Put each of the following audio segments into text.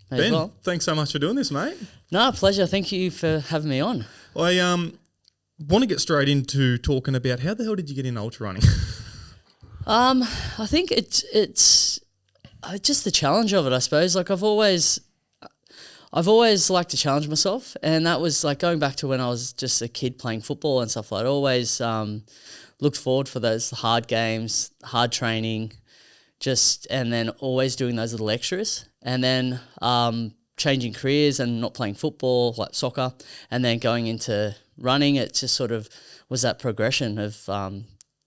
Ben, well. thanks so much for doing this, mate. No, pleasure. Thank you for having me on. I want to get straight into talking about how the hell did you get in ultra running? I think it's just the challenge of it, I suppose. Like I've always liked to challenge myself, and that was like going back to when I was just a kid playing football and stuff like that. I always looked forward for those hard games, hard training, and then always doing those little extras, and then changing careers and not playing football, like soccer, and then going into running. It just sort of was that progression of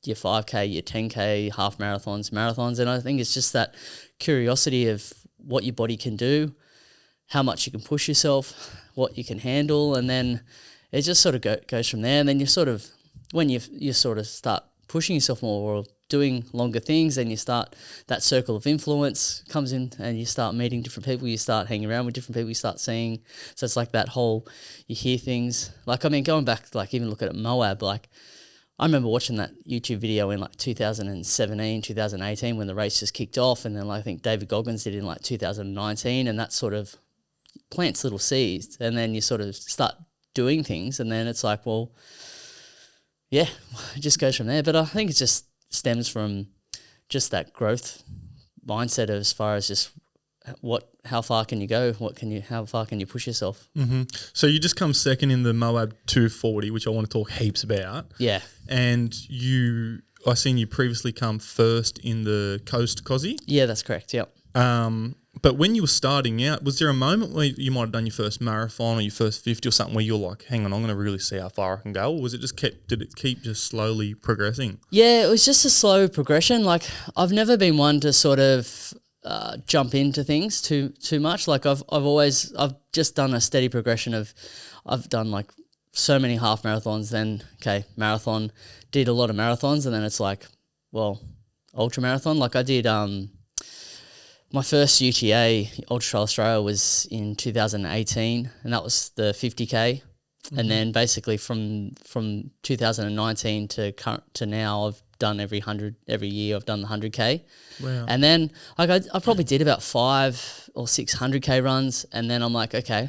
your 5K, your 10K, half marathons, and I think it's just that curiosity of what your body can do, how much you can push yourself, what you can handle, and then it just sort of goes from there. And then you sort of, when you sort of start pushing yourself more or doing longer things, then you start, that circle of influence comes in and you start meeting different people, you start hanging around with different people, you start seeing. So it's like that whole, you hear things. Like, I mean, going back, like even look at Moab, like I remember watching that YouTube video in like 2017, 2018 when the race just kicked off, and then like, I think David Goggins did it in like 2019, and that sort of plants little seeds, and then you sort of start doing things, and then it's like, well, yeah, it just goes from there. But I think it just stems from just that growth mindset of, as far as just how far can you go? How far can you push yourself? Mm-hmm. So you just come second in the Moab 240, which I want to talk heaps about. Yeah. And I seen you previously come first in the Kosci. Yeah, that's correct. Yep. But when you were starting out, was there a moment where you might have done your first marathon or your first 50 or something where you're like, hang on, I'm going to really see how far I can go? Or was it just did it keep just slowly progressing? Yeah, it was just a slow progression. Like, I've never been one to sort of jump into things too much. Like I've just done a steady progression of, I've done like so many half marathons, then marathon, did a lot of marathons, and then it's like, well, ultra marathon. Like I did my first UTA, Ultra Trail Australia, was in 2018, and that was the 50K. Mm-hmm. And then basically from 2019 to now, I've done every year I've done the 100K. Wow. And then I probably did about 5 or 6 100K runs, and then I'm like, okay,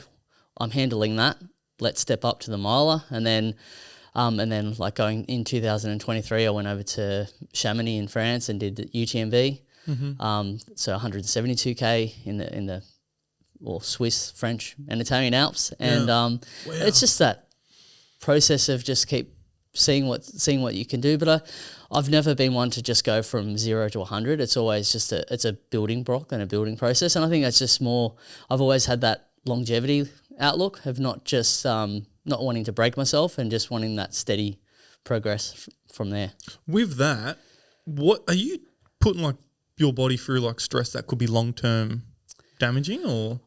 I'm handling that. Let's step up to the miler. And then like going in 2023, I went over to Chamonix in France and did the UTMB. Mm-hmm. So 172K in the Swiss, French, and Italian Alps, and wow. It's just that process of just keep seeing what you can do. But I've never been one to just go from 0 to 100. It's always just it's a building block and a building process, and I think that's just more. I've always had that longevity outlook of not just not wanting to break myself and just wanting that steady progress from there. With that, what are you putting like your body through, like stress that could be long-term damaging, or?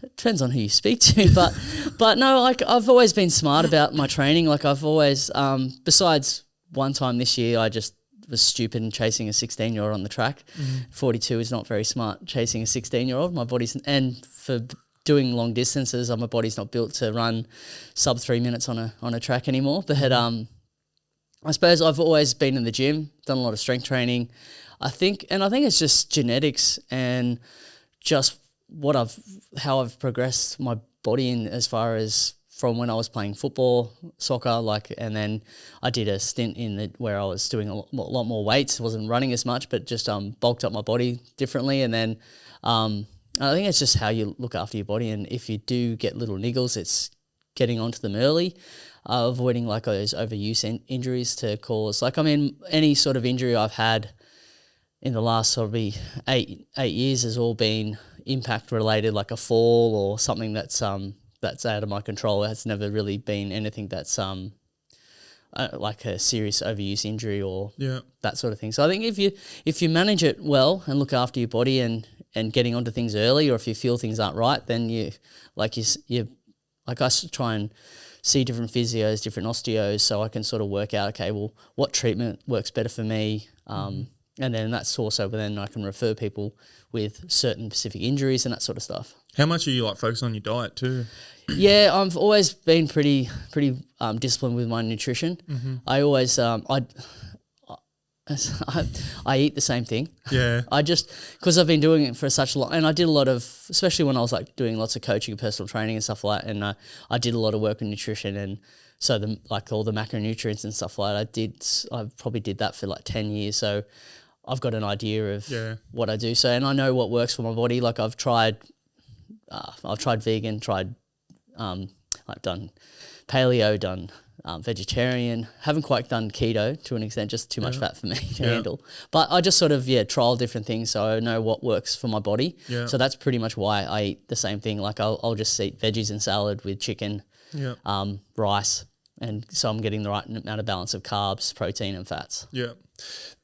It depends on who you speak to, but no, like I've always been smart about my training. Like I've always, besides one time this year, I just was stupid and chasing a 16-year-old on the track. 42 is not very smart chasing a 16-year-old. My body's, and for doing long distances, my body's not built to run sub 3 minutes on a track anymore. But I suppose I've always been in the gym, done a lot of strength training. I think it's just genetics and just how I've progressed my body in, as far as from when I was playing football, soccer, and then I did a stint where I was doing a lot more weights. Wasn't running as much, but just bulked up my body differently. And then I think it's just how you look after your body, and if you do get little niggles, it's getting onto them early. Avoiding like those overuse injuries to cause. Like, I mean, any sort of injury I've had in the last probably 8 years has all been impact related, like a fall or something that's out of my control. It's never really been anything that's like a serious overuse injury or that sort of thing. So I think if you manage it well and look after your body and getting onto things early, or if you feel things aren't right, then you like I try and see different physios, different osteos, so I can sort of work out, okay, well, what treatment works better for me, and then that's also, then I can refer people with certain specific injuries and that sort of stuff. How much are you like focused on your diet too? Yeah, I've always been pretty disciplined with my nutrition. Mm-hmm. I always I eat the same thing. Yeah. I just, because I've been doing it for such long, and I did a lot of, especially when I was like doing lots of coaching and personal training and stuff like that, and I did a lot of work on nutrition, and so like all the macronutrients and stuff like that, I probably did that for like 10 years, so I've got an idea of what I do, so, and I know what works for my body. Like I've tried vegan, I've done paleo, done vegetarian, haven't quite done keto to an extent, just too much fat for me to handle. But I just sort of, trial different things so I know what works for my body. Yeah. So that's pretty much why I eat the same thing. Like I'll just eat veggies and salad with chicken, rice, and so I'm getting the right amount of balance of carbs, protein and fats. Yeah.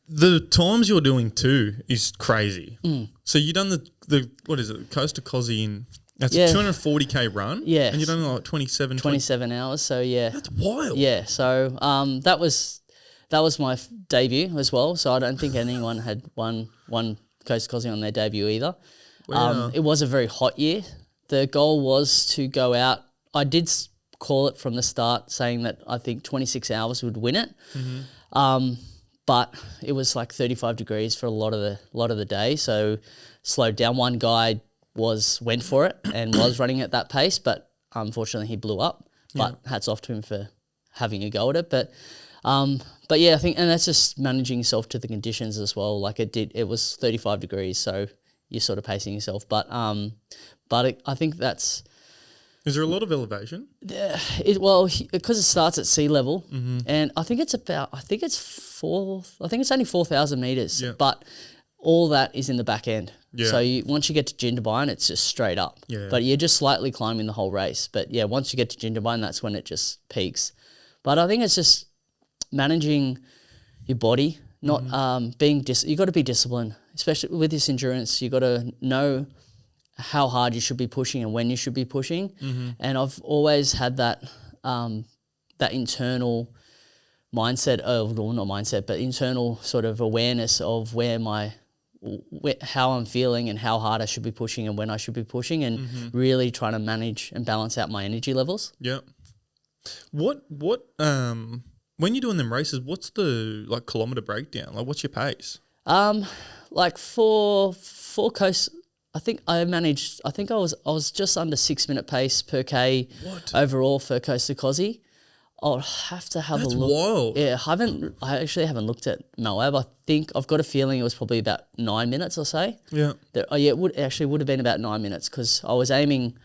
The times you're doing too is crazy. So you done the what is it, Coast to Kosci in... That's a 240k run? Yeah. And you've done like 27 hours, so yeah. That's wild. Yeah, so that was my debut as well, so I don't think anyone had won Coast to Kosci on their debut either. Wow. It was a very hot year. The goal was to go out. I did call it from the start saying that I think 26 hours would win it. But it was like 35 degrees for a lot of the day, so slowed down. One guy went for it and was running at that pace, but unfortunately he blew up. But hats off to him for having a go at it. But yeah, I think, and that's just managing yourself to the conditions as well. Like it was 35 degrees, so you're sort of pacing yourself. But I think that's... Is there a lot of elevation? Because it starts at sea level, and I think it's only 4,000 meters, but all that is in the back end. Yeah. So once you get to Jindabyne, it's just straight up. Yeah. But you're just slightly climbing the whole race. But yeah, once you get to Jindabyne, that's when it just peaks. But I think it's just managing your body, not you got to be disciplined, especially with this endurance. You got to know how hard you should be pushing and when you should be pushing. And I've always had that internal mindset not mindset, but internal sort of awareness of how I'm feeling and how hard I should be pushing and when I should be pushing, and really trying to manage and balance out my energy levels. Yeah. What when you're doing them races, what's the like kilometer breakdown? Like what's your pace? Like for Coast, I think I was just under 6 minute pace per K overall for Coast to Kosci. I'll have to have a look. Wild. Yeah, I actually haven't looked at Moab. I think I've got a feeling it was probably about 9 minutes or so. Yeah. It would have been about 9 minutes because I was aiming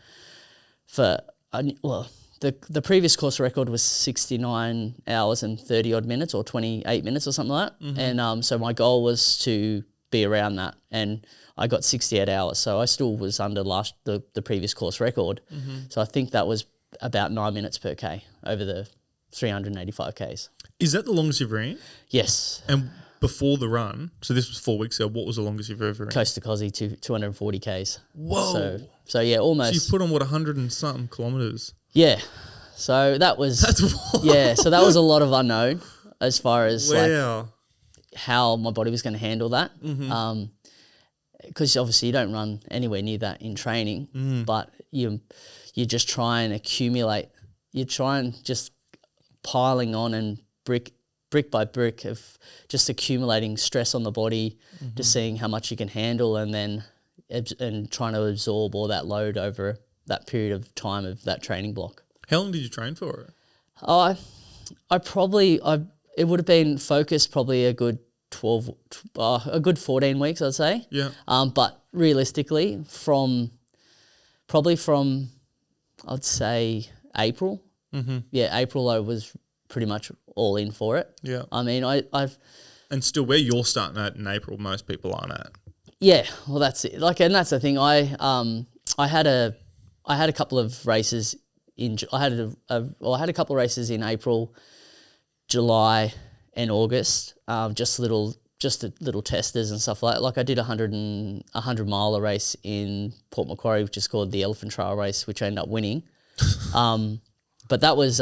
for the previous course record was 69 hours and 30 odd minutes or 28 minutes or something like that. And so my goal was to be around that, and I got 68 hours. So I still was under the previous course record. So I think that was about 9 minutes per K over the 385 Ks. Is that the longest you've ran? Yes. And before the run, so this was 4 weeks ago, what was the longest you've ever ran? Coast to Kosci, 240 Ks. Whoa. So yeah, almost. So you put on 100 and something kilometres? Yeah. So that was... That's wild. Yeah, so that was a lot of unknown as far as like how my body was going to handle that. Because obviously you don't run anywhere near that in training, but you just try and accumulate. You try and just piling on and brick by brick of just accumulating stress on the body, just seeing how much you can handle, and then trying to absorb all that load over that period of time of that training block. How long did you train for? It would have been focused probably a good 14 weeks, I'd say. Yeah. But realistically, from I'd say April. Yeah, April I was pretty much all in for it. Yeah. I mean, I've... And still where you're starting at in April, most people aren't at. Yeah, well that's it. Like, and that's the thing. I had a couple of races I had a couple of races in April, July and August, just little testers and stuff like that. Like I did a 100 mile race in Port Macquarie, which is called the Elephant Trail Race, which I ended up winning. But that was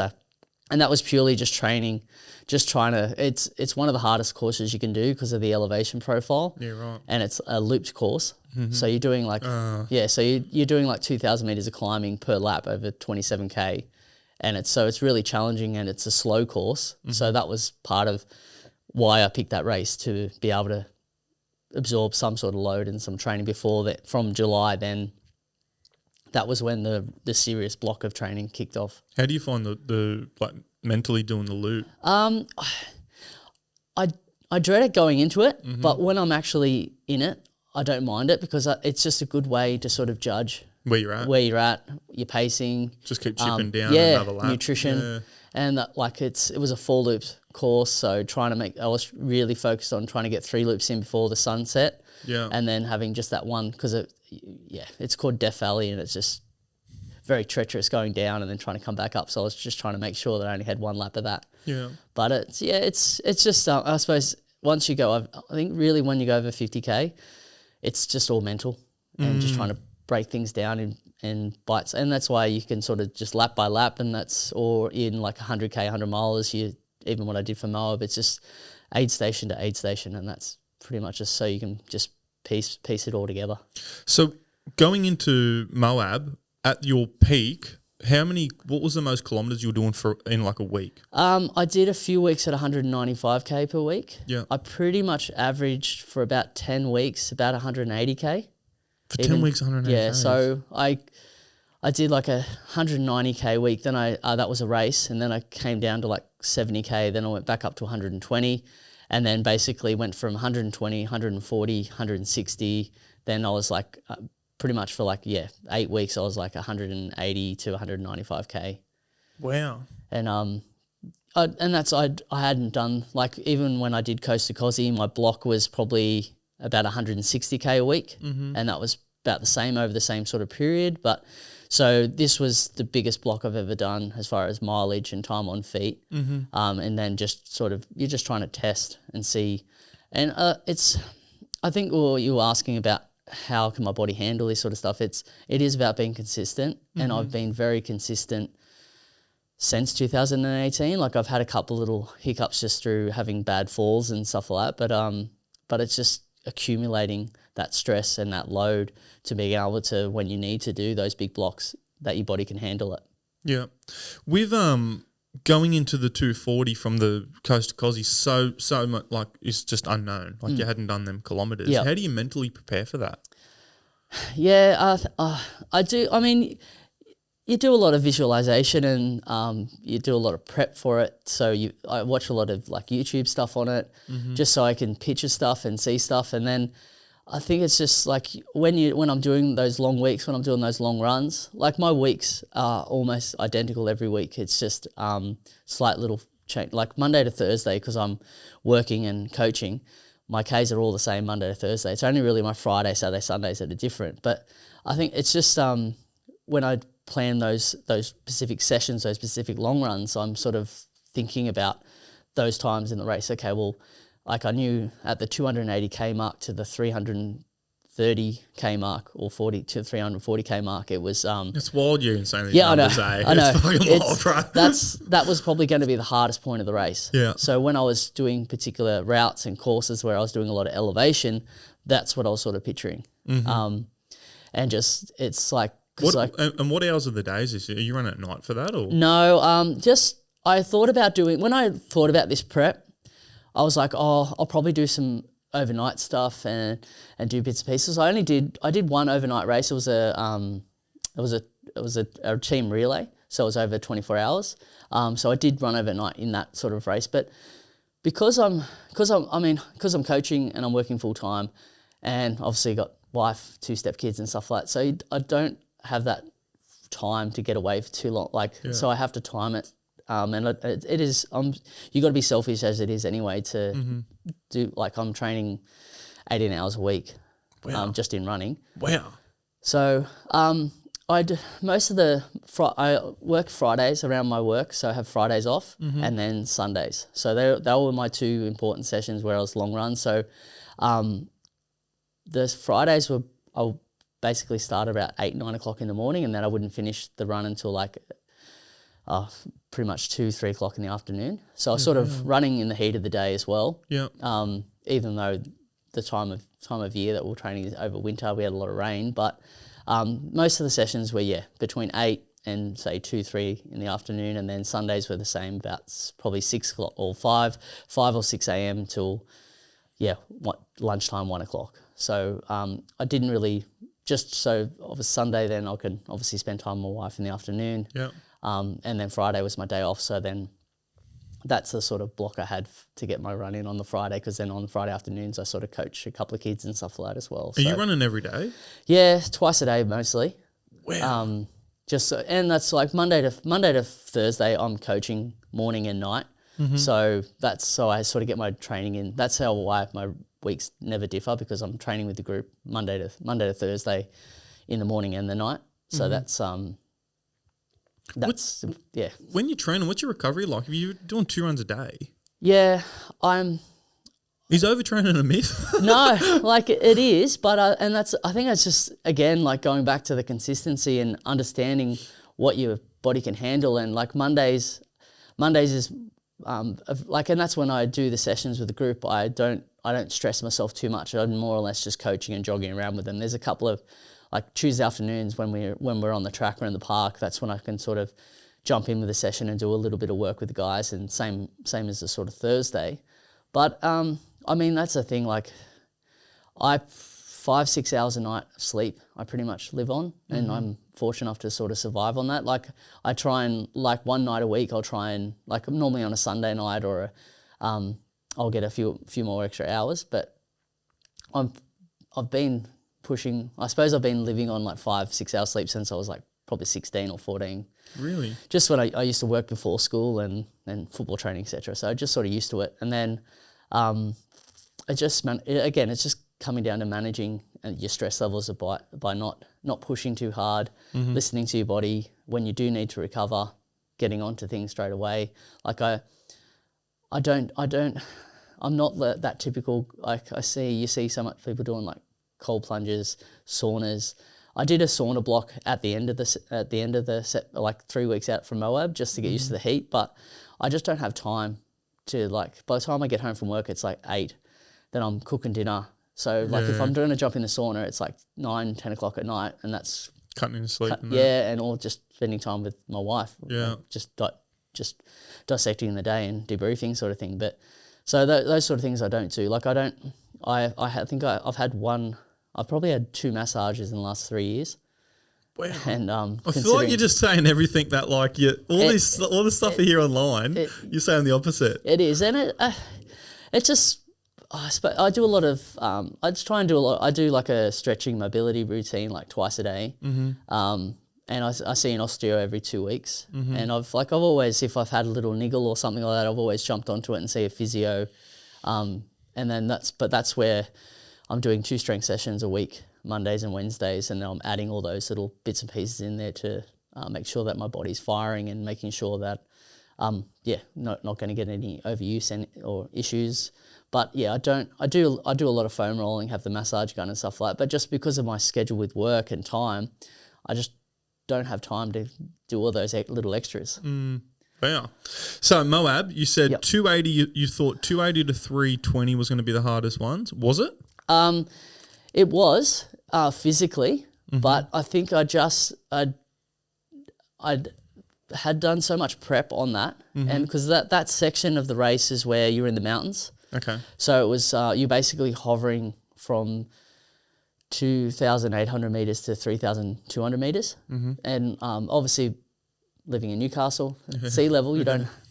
purely just training, just trying to. It's one of the hardest courses you can do because of the elevation profile. Yeah, right. And it's a looped course, so you're doing like you're doing like 2,000 meters of climbing per lap over 27k, and it's really challenging, and it's a slow course. So that was part of why I picked that race, to be able to absorb some sort of load and some training before that. From July, then that was when the serious block of training kicked off. How do you find the like mentally doing the loop? I dread it going into it, but when I'm actually in it, I don't mind it, because it's just a good way to sort of judge Where you're at. Your pacing. Just keep chipping down another lap. Nutrition. Yeah. And it was a 4 loop course, so I was really focused on trying to get 3 loops in before the sunset. Yeah. And then having just that one, because it's called Death Valley, and it's just very treacherous going down and then trying to come back up. So I was just trying to make sure that I only had 1 lap of that. Yeah. But it's just, I suppose once you go, I think really when you go over 50K, it's just all mental and just trying to break things down in bites. And that's why you can sort of just lap by lap, or in like 100K, 100 miles, even what I did for Moab, it's just aid station to aid station. And that's pretty much just so you can just piece it all together. So going into Moab at your peak, what was the most kilometers you were doing in like a week? I did a few weeks at 195K per week. Yeah. I pretty much averaged for about 10 weeks, about 180K. For 10 weeks, 180K? Yeah, so I did like a 190K week, then that was a race, and then I came down to like 70K, then I went back up to 120, and then basically went from 120, 140, 160, then I was like pretty much for 8 weeks I was like 180 to 195K. Wow. And I hadn't done, like, even when I did Coast to Kosci, my block was probably about 160K a week, and that was about the same over the same sort of period. But so this was the biggest block I've ever done as far as mileage and time on feet. And then just sort of, you're just trying to test and see. And I think you were asking about how can my body handle this sort of stuff. It is about being consistent, and I've been very consistent since 2018. Like, I've had a couple little hiccups just through having bad falls and stuff like that, but it's just accumulating that stress and that load to be able to, when you need to do those big blocks, that your body can handle it. Yeah. With going into the 240 from the Coast to Kosci, so much, like, it's just unknown. Like, you hadn't done them kilometres. Yeah. How do you mentally prepare for that? Yeah, I do. I mean, you do a lot of visualization, and you do a lot of prep for it. So I watch a lot of like YouTube stuff on it, just so I can picture stuff and see stuff. And then I think it's just like when I'm doing those long weeks, when I'm doing those long runs, like, my weeks are almost identical every week. It's just slight little change, like Monday to Thursday, because I'm working and coaching. My Ks are all the same Monday to Thursday. It's only really my Friday, Saturday, Sundays that are different. But I think it's just when I plan those specific sessions, those specific long runs, I'm sort of thinking about those times in the race. Okay, well, like, I knew at the 280K mark to the 330K mark, or 40 to 340K mark, it was It's wild you saying these yeah, numbers, I know. It's fucking wild, bro. That was probably going to be the hardest point of the race. Yeah. So when I was doing particular routes and courses where I was doing a lot of elevation, that's what I was sort of picturing. And just, it's like, and what hours of the days is it? Are you running at night for that, or? No, just I thought about when I thought about this prep, I was like, I'll probably do some overnight stuff and do bits and pieces. I did one overnight race. It was a team relay, so it was over 24 hours. So I did run overnight in that sort of race, but because I'm coaching and I'm working full time, and obviously got wife, 2 step-kids and stuff like that, so I don't have that time to get away for too long. So I have to time it. And it is, you got to be selfish as it is anyway to do, like, I'm training 18 hours a week, just in running. Wow. So I work Fridays around my work, so I have Fridays off, and then Sundays. So they were my 2 important sessions where I was long run. So the Fridays I'll basically start about 8, 9 o'clock in the morning, and then I wouldn't finish the run until like pretty much 2, 3 o'clock in the afternoon. So I was sort of running in the heat of the day as well. Yeah. Even though the time of year that we're training is over winter, we had a lot of rain, but most of the sessions were between 8 and say 2, 3 in the afternoon, and then Sundays were the same, about probably 6 o'clock or 5 or 6 a.m. till lunchtime, 1 o'clock. So I didn't really, just so of a Sunday, then I could obviously spend time with my wife in the afternoon. Yeah. And then Friday was my day off. So then that's the sort of block I had to get my run in on the Friday, because then on the Friday afternoons I sort of coach a couple of kids and stuff like that as well. Are you running every day? Yeah, twice a day mostly. Wow. And that's like Monday to Thursday I'm coaching morning and night. So I sort of get my training in. That's why my weeks never differ, because I'm training with the group Monday to Thursday in the morning and the night. So that's yeah. When you're training, what's your recovery like? If you're doing 2 runs a day? Yeah, Is overtraining a myth? no, like it is, but I think it's just, again, like going back to the consistency and understanding what your body can handle. And like Mondays is like, and that's when I do the sessions with the group. I don't stress myself too much. I'm more or less just coaching and jogging around with them. There's a couple of like Tuesday afternoons when we're on the track or in the park. That's when I can sort of jump in with a session and do a little bit of work with the guys. And same as the sort of Thursday, but I mean, that's the thing, like 5-6 hours a night of sleep I pretty much live on, and I'm fortunate enough to sort of survive on that. Like I try and, like, one night a week I'll try and, like, normally on a Sunday night or I'll get a few more extra hours, but I've been pushing, I suppose I've been living on like 5-6 hours sleep since I was like probably 16 or 14. Really? Just when I used to work before school and football training, etc. So I just sort of used to it. And then it's just coming down to managing your stress levels by not pushing too hard, listening to your body when you do need to recover, getting onto things straight away. Like I'm not that typical. Like you see so much people doing like cold plunges, saunas. I did a sauna block at the end of the set, like 3 weeks out from Moab, just to get used to the heat. But I just don't have time to, like, by the time I get home from work, it's like 8. Then I'm cooking dinner. So like if I'm doing a jump in the sauna, it's like 9-10 o'clock at night, and that's cutting into sleep. And or just spending time with my wife. Yeah. Like just dissecting the day and debriefing sort of thing. But so those sort of things I don't do. Like I think I've probably had 2 massages in the last 3 years. Wow. And I feel like you're just saying everything that, like, all the stuff you hear online, you're saying the opposite. It is, and it just, I do a lot of, I just try and do a lot. I do like a stretching mobility routine like twice a day. And I see an osteo every 2 weeks. And I've always, if I've had a little niggle or something like that, I've always jumped onto it and see a physio. And then that's where I'm doing 2 strength sessions a week, Mondays and Wednesdays, and then I'm adding all those little bits and pieces in there to make sure that my body's firing and making sure that, not going to get any overuse or issues. But yeah, I do a lot of foam rolling, have the massage gun and stuff like that. But just because of my schedule with work and time, I just don't have time to do all those little extras. Wow. So Moab, you said 280. You thought 280 to 320 was going to be the hardest ones. Was it? It was physically, but I think I'd had done so much prep on that, and because that section of the race is where you're in the mountains. Okay. So it was you're basically hovering from 2,800 meters to 3,200 meters, and obviously living in Newcastle, sea level, we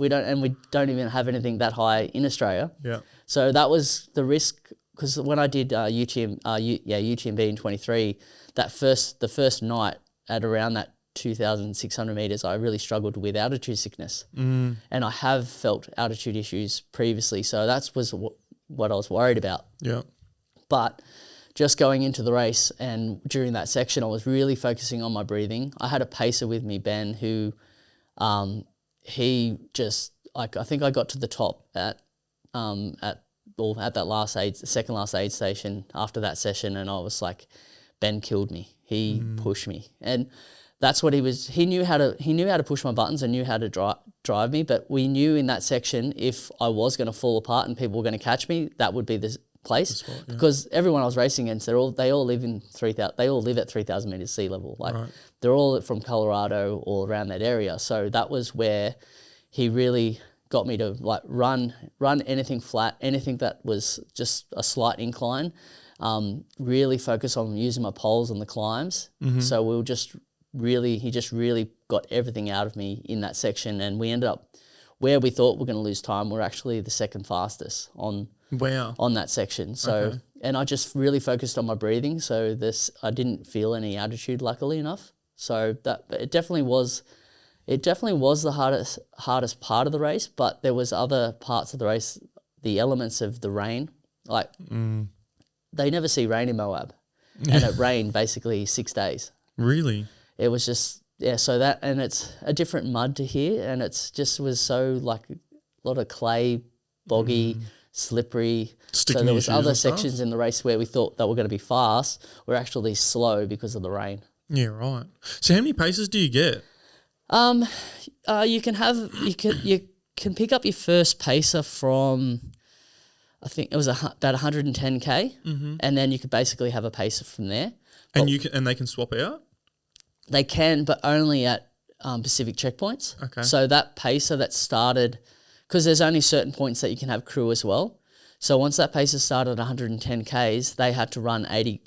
don't even have anything that high in Australia. Yeah. So that was the risk. Because when I did UTMB in 23, the first night at around that 2,600 meters, I really struggled with altitude sickness, and I have felt altitude issues previously, so that was what I was worried about. Yeah. But just going into the race and during that section, I was really focusing on my breathing. I had a pacer with me, Ben, who he just, like, I think I got to the top at that second last aid station after that session, and I was like, Ben killed me. He pushed me, and that's what he was. He knew how to push my buttons and knew how to drive me. But we knew in that section, if I was going to fall apart and people were going to catch me, that would be the place spot, yeah. because everyone I was racing against, they all live at 3,000 meters sea level. Like Right. they're all from Colorado or around that area. So that was where he really got me to like run anything flat, anything that was just a slight incline. Really focus on using my poles on the climbs. So he just really got everything out of me in that section, and we ended up where we thought we were going to lose time. We're actually the second fastest on that section. So and I just really focused on my breathing. So I didn't feel any altitude, luckily enough. So that it definitely was the hardest part of the race. But there was other parts of the race, the elements of the rain, like they never see rain in Moab, and it rained basically 6 days. Really? It was just, so that, and it's a different mud to here, and it's just was so like a lot of clay, boggy, slippery. Sticking so there was other stuff? sections in the race where we thought that were going to be fast were actually slow because of the rain. Yeah, right. So how many paces do you get? You can pick up your first pacer from, I think it was about 110k, and then you could basically have a pacer from there. And they can swap out? They can, but only at Pacific checkpoints. Okay. So that pacer that started, because there's only certain points that you can have crew as well. So once that pacer started at 110 Ks, they had to run 80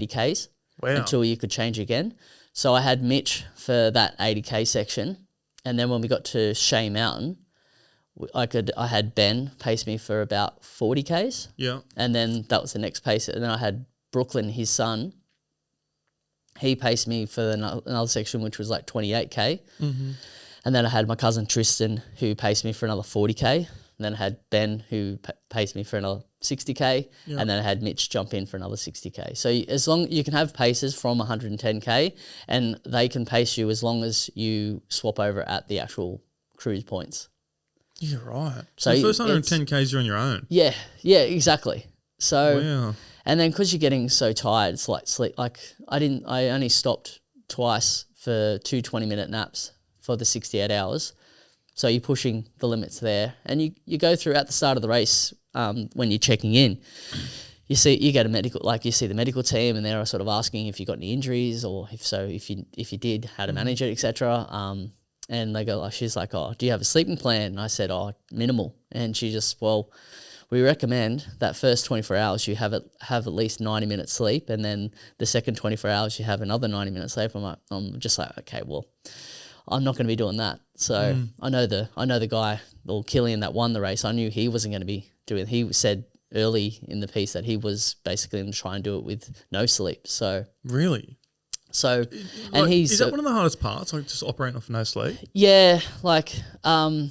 Ks until you could change again. So I had Mitch for that 80K section. And then when we got to Shea Mountain, I had Ben pace me for about 40 Ks. Yeah. And then that was the next pace. And then I had Brooklyn, his son. He paced me for another section, which was like 28K. And then I had my cousin Tristan, who paced me for another 40K. And then I had Ben, who paced me for another 60K. And then I had Mitch jump in for another 60K. So as long you can have paces from 110K, and they can pace you as long as you swap over at the actual cruise points. Yeah, right. So the first 110 Ks you're on your own. Yeah, exactly. So and then because you're getting so tired, it's like sleep. Like I only stopped twice for 2 20-minute naps for the 68 hours. So you're pushing the limits there. And you go through at the start of the race, when you're checking in, you see the medical team, and they're sort of asking if you got any injuries, or if you did, how to manage it, etc. And they go, she's like, oh, do you have a sleeping plan? And I said, oh, minimal. And she just, well, we recommend that first 24 hours you have at least 90 minutes sleep, and then the second 24 hours you have another 90 minutes sleep. I'm just like, okay, well, I'm not going to be doing that. So I know the guy, or Killian, that won the race. I knew he wasn't going to be doing it. He said early in the piece that he was basically going to try and do it with no sleep. So really. So, and is that one of the hardest parts, like just operating off no sleep? Yeah, like I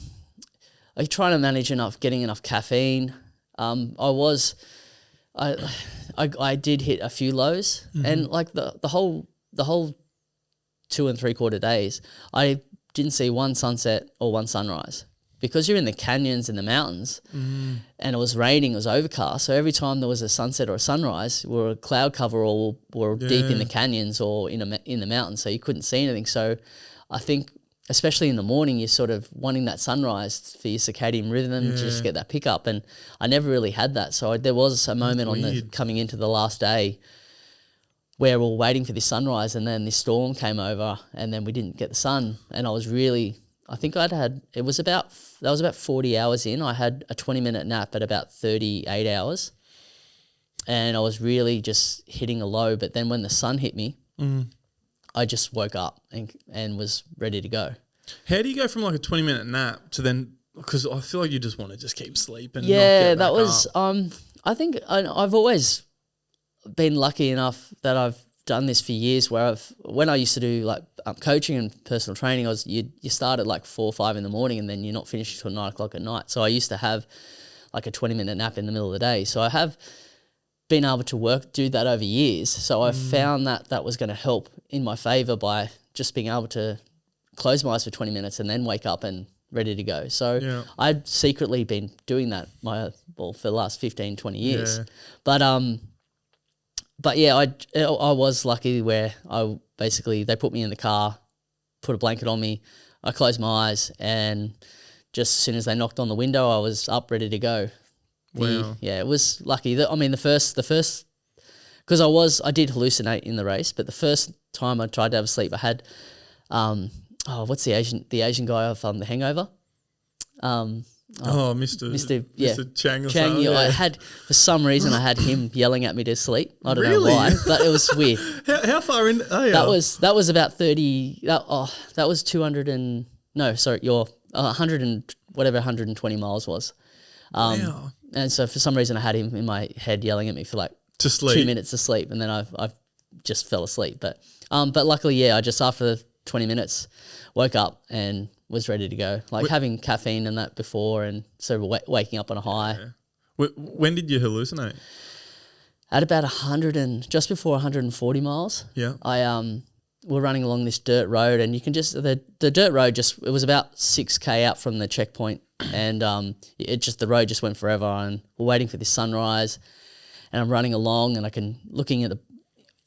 try to manage getting enough caffeine. I did hit a few lows, and like the whole 2 3/4 days, I didn't see one sunset or one sunrise because you're in the canyons and the mountains, and it was raining, it was overcast. So every time there was a sunset or a sunrise, we were a cloud cover or deep in the canyons or in the mountains, so you couldn't see anything. So I think, especially in the morning, you're sort of wanting that sunrise for your circadian rhythm to just get that pickup. And I never really had that. So there was a moment coming into the last day where we were waiting for this sunrise, and then this storm came over, and then we didn't get the sun. And I was really, I think that was about 40 hours in. I had a 20-minute nap at about 38 hours. And I was really just hitting a low. But then when the sun hit me, I just woke up and was ready to go. How do you go from like a 20-minute nap to then, because I feel like you just want to just keep sleeping. Yeah, that was, I think I've always been lucky enough that I've done this for years, where when I used to do like coaching and personal training, you start at like 4 or 5 in the morning, and then you're not finished until 9 o'clock at night. So I used to have like a 20-minute nap in the middle of the day. So I have been able to do that over years. So I found that was going to help in my favor by just being able to close my eyes for 20 minutes and then wake up and ready to go. So I'd secretly been doing that for the last 15, 20 years. But yeah, I was lucky where they put me in the car, put a blanket on me, I closed my eyes, and just as soon as they knocked on the window, I was up ready to go. Wow. Yeah, it was lucky. I mean, the first, because I did hallucinate in the race, but the first time I tried to have a sleep, I had, what's the Asian guy of The Hangover? Mr. Chang or Chang, something. yeah. Yeah. I had, for some reason, I had him yelling at me to sleep. I don't Really? know why, but it was weird. How far in? Oh, yeah. That was about 30. That was 200 and no, sorry, your 100 and whatever 120 miles was. Wow. And so for some reason, I had him in my head yelling at me for like To sleep. 2 minutes to sleep, and then I just fell asleep. But luckily, yeah, I just after 20 minutes woke up and was ready to go. Like having caffeine and that before, and so waking up on a high. Yeah. When did you hallucinate? At about just before 140 miles. Yeah. We're running along this dirt road, and you can just the dirt road it was about 6K out from the checkpoint, and the road just went forever, and we're waiting for this sunrise, and I'm running along, and looking at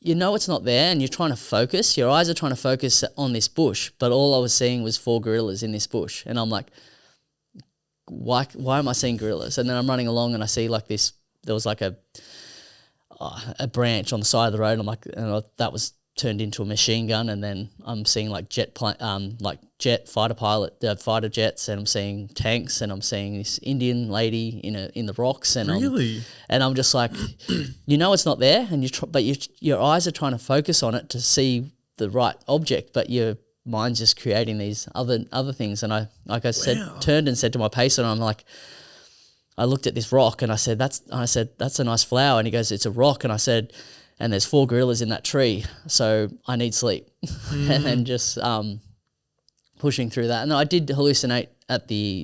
it's not there, and you're trying to focus. Your eyes are trying to focus on this bush, but all I was seeing was 4 gorillas in this bush, and I'm like, why am I seeing gorillas? And then I'm running along, and I see like this. There was like a branch on the side of the road. And I'm like, that was turned into a machine gun, and then I'm seeing like jet fighter jets, and I'm seeing tanks, and I'm seeing this Indian lady in the rocks, and really, I'm just like, it's not there, and your eyes are trying to focus on it to see the right object, but your mind's just creating these other things. And I turned and said to my pacer, and I'm like, I looked at this rock, and I said that's a nice flower, and he goes, it's a rock, and I said, and there's 4 gorillas in that tree, so I need sleep. And then just pushing through that. And I did hallucinate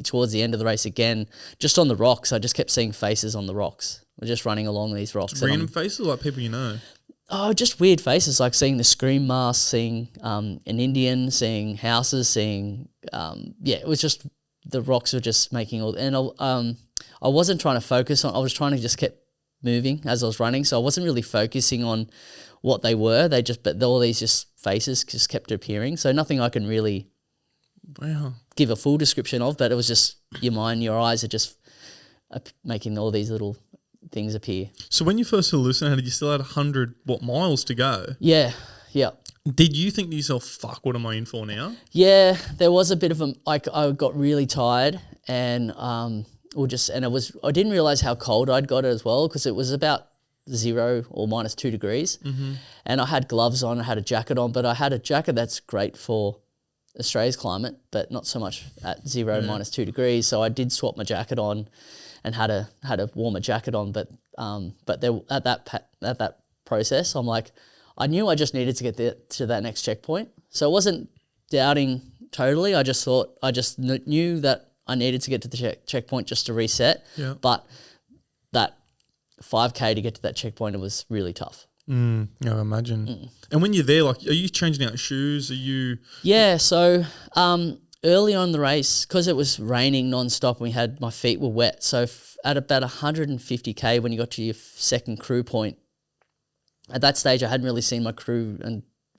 towards the end of the race again, just on the rocks. I just kept seeing faces on the rocks. We're just running along these rocks. Random faces, like people you know? Oh, just weird faces, like seeing the scream mask, seeing an Indian, seeing houses, seeing, it was just, the rocks were just making all, and I wasn't trying to focus on, I was trying to just keep moving as I was running, so I wasn't really focusing on what they were. But all these just faces just kept appearing, so nothing I can really give a full description of, but it was just your mind, your eyes are just making all these little things appear. So when you first hallucinated, you still had 100 miles to go? Yeah. Did you think to yourself, fuck, what am I in for now? Yeah, there was a bit of I got really tired, and I didn't realize how cold I'd got it as well, because it was about 0 or -2 degrees. Mm-hmm. And I had gloves on, I had a jacket on, but I had a jacket that's great for Australia's climate, but not so much at 0 -2 degrees. So I did swap my jacket on and had a warmer jacket on. But there, at that process, I'm like, I knew I just needed to get to that next checkpoint. So I wasn't doubting totally. I just thought, knew that I needed to get to the checkpoint just to reset. Yeah. But that 5K to get to that checkpoint, it was really tough. I imagine. And when you're there, like, are you changing out shoes? Are you? Yeah. So early on in the race, because it was raining nonstop, my feet were wet. So at about 150K, when you got to your second crew point, at that stage, I hadn't really seen my crew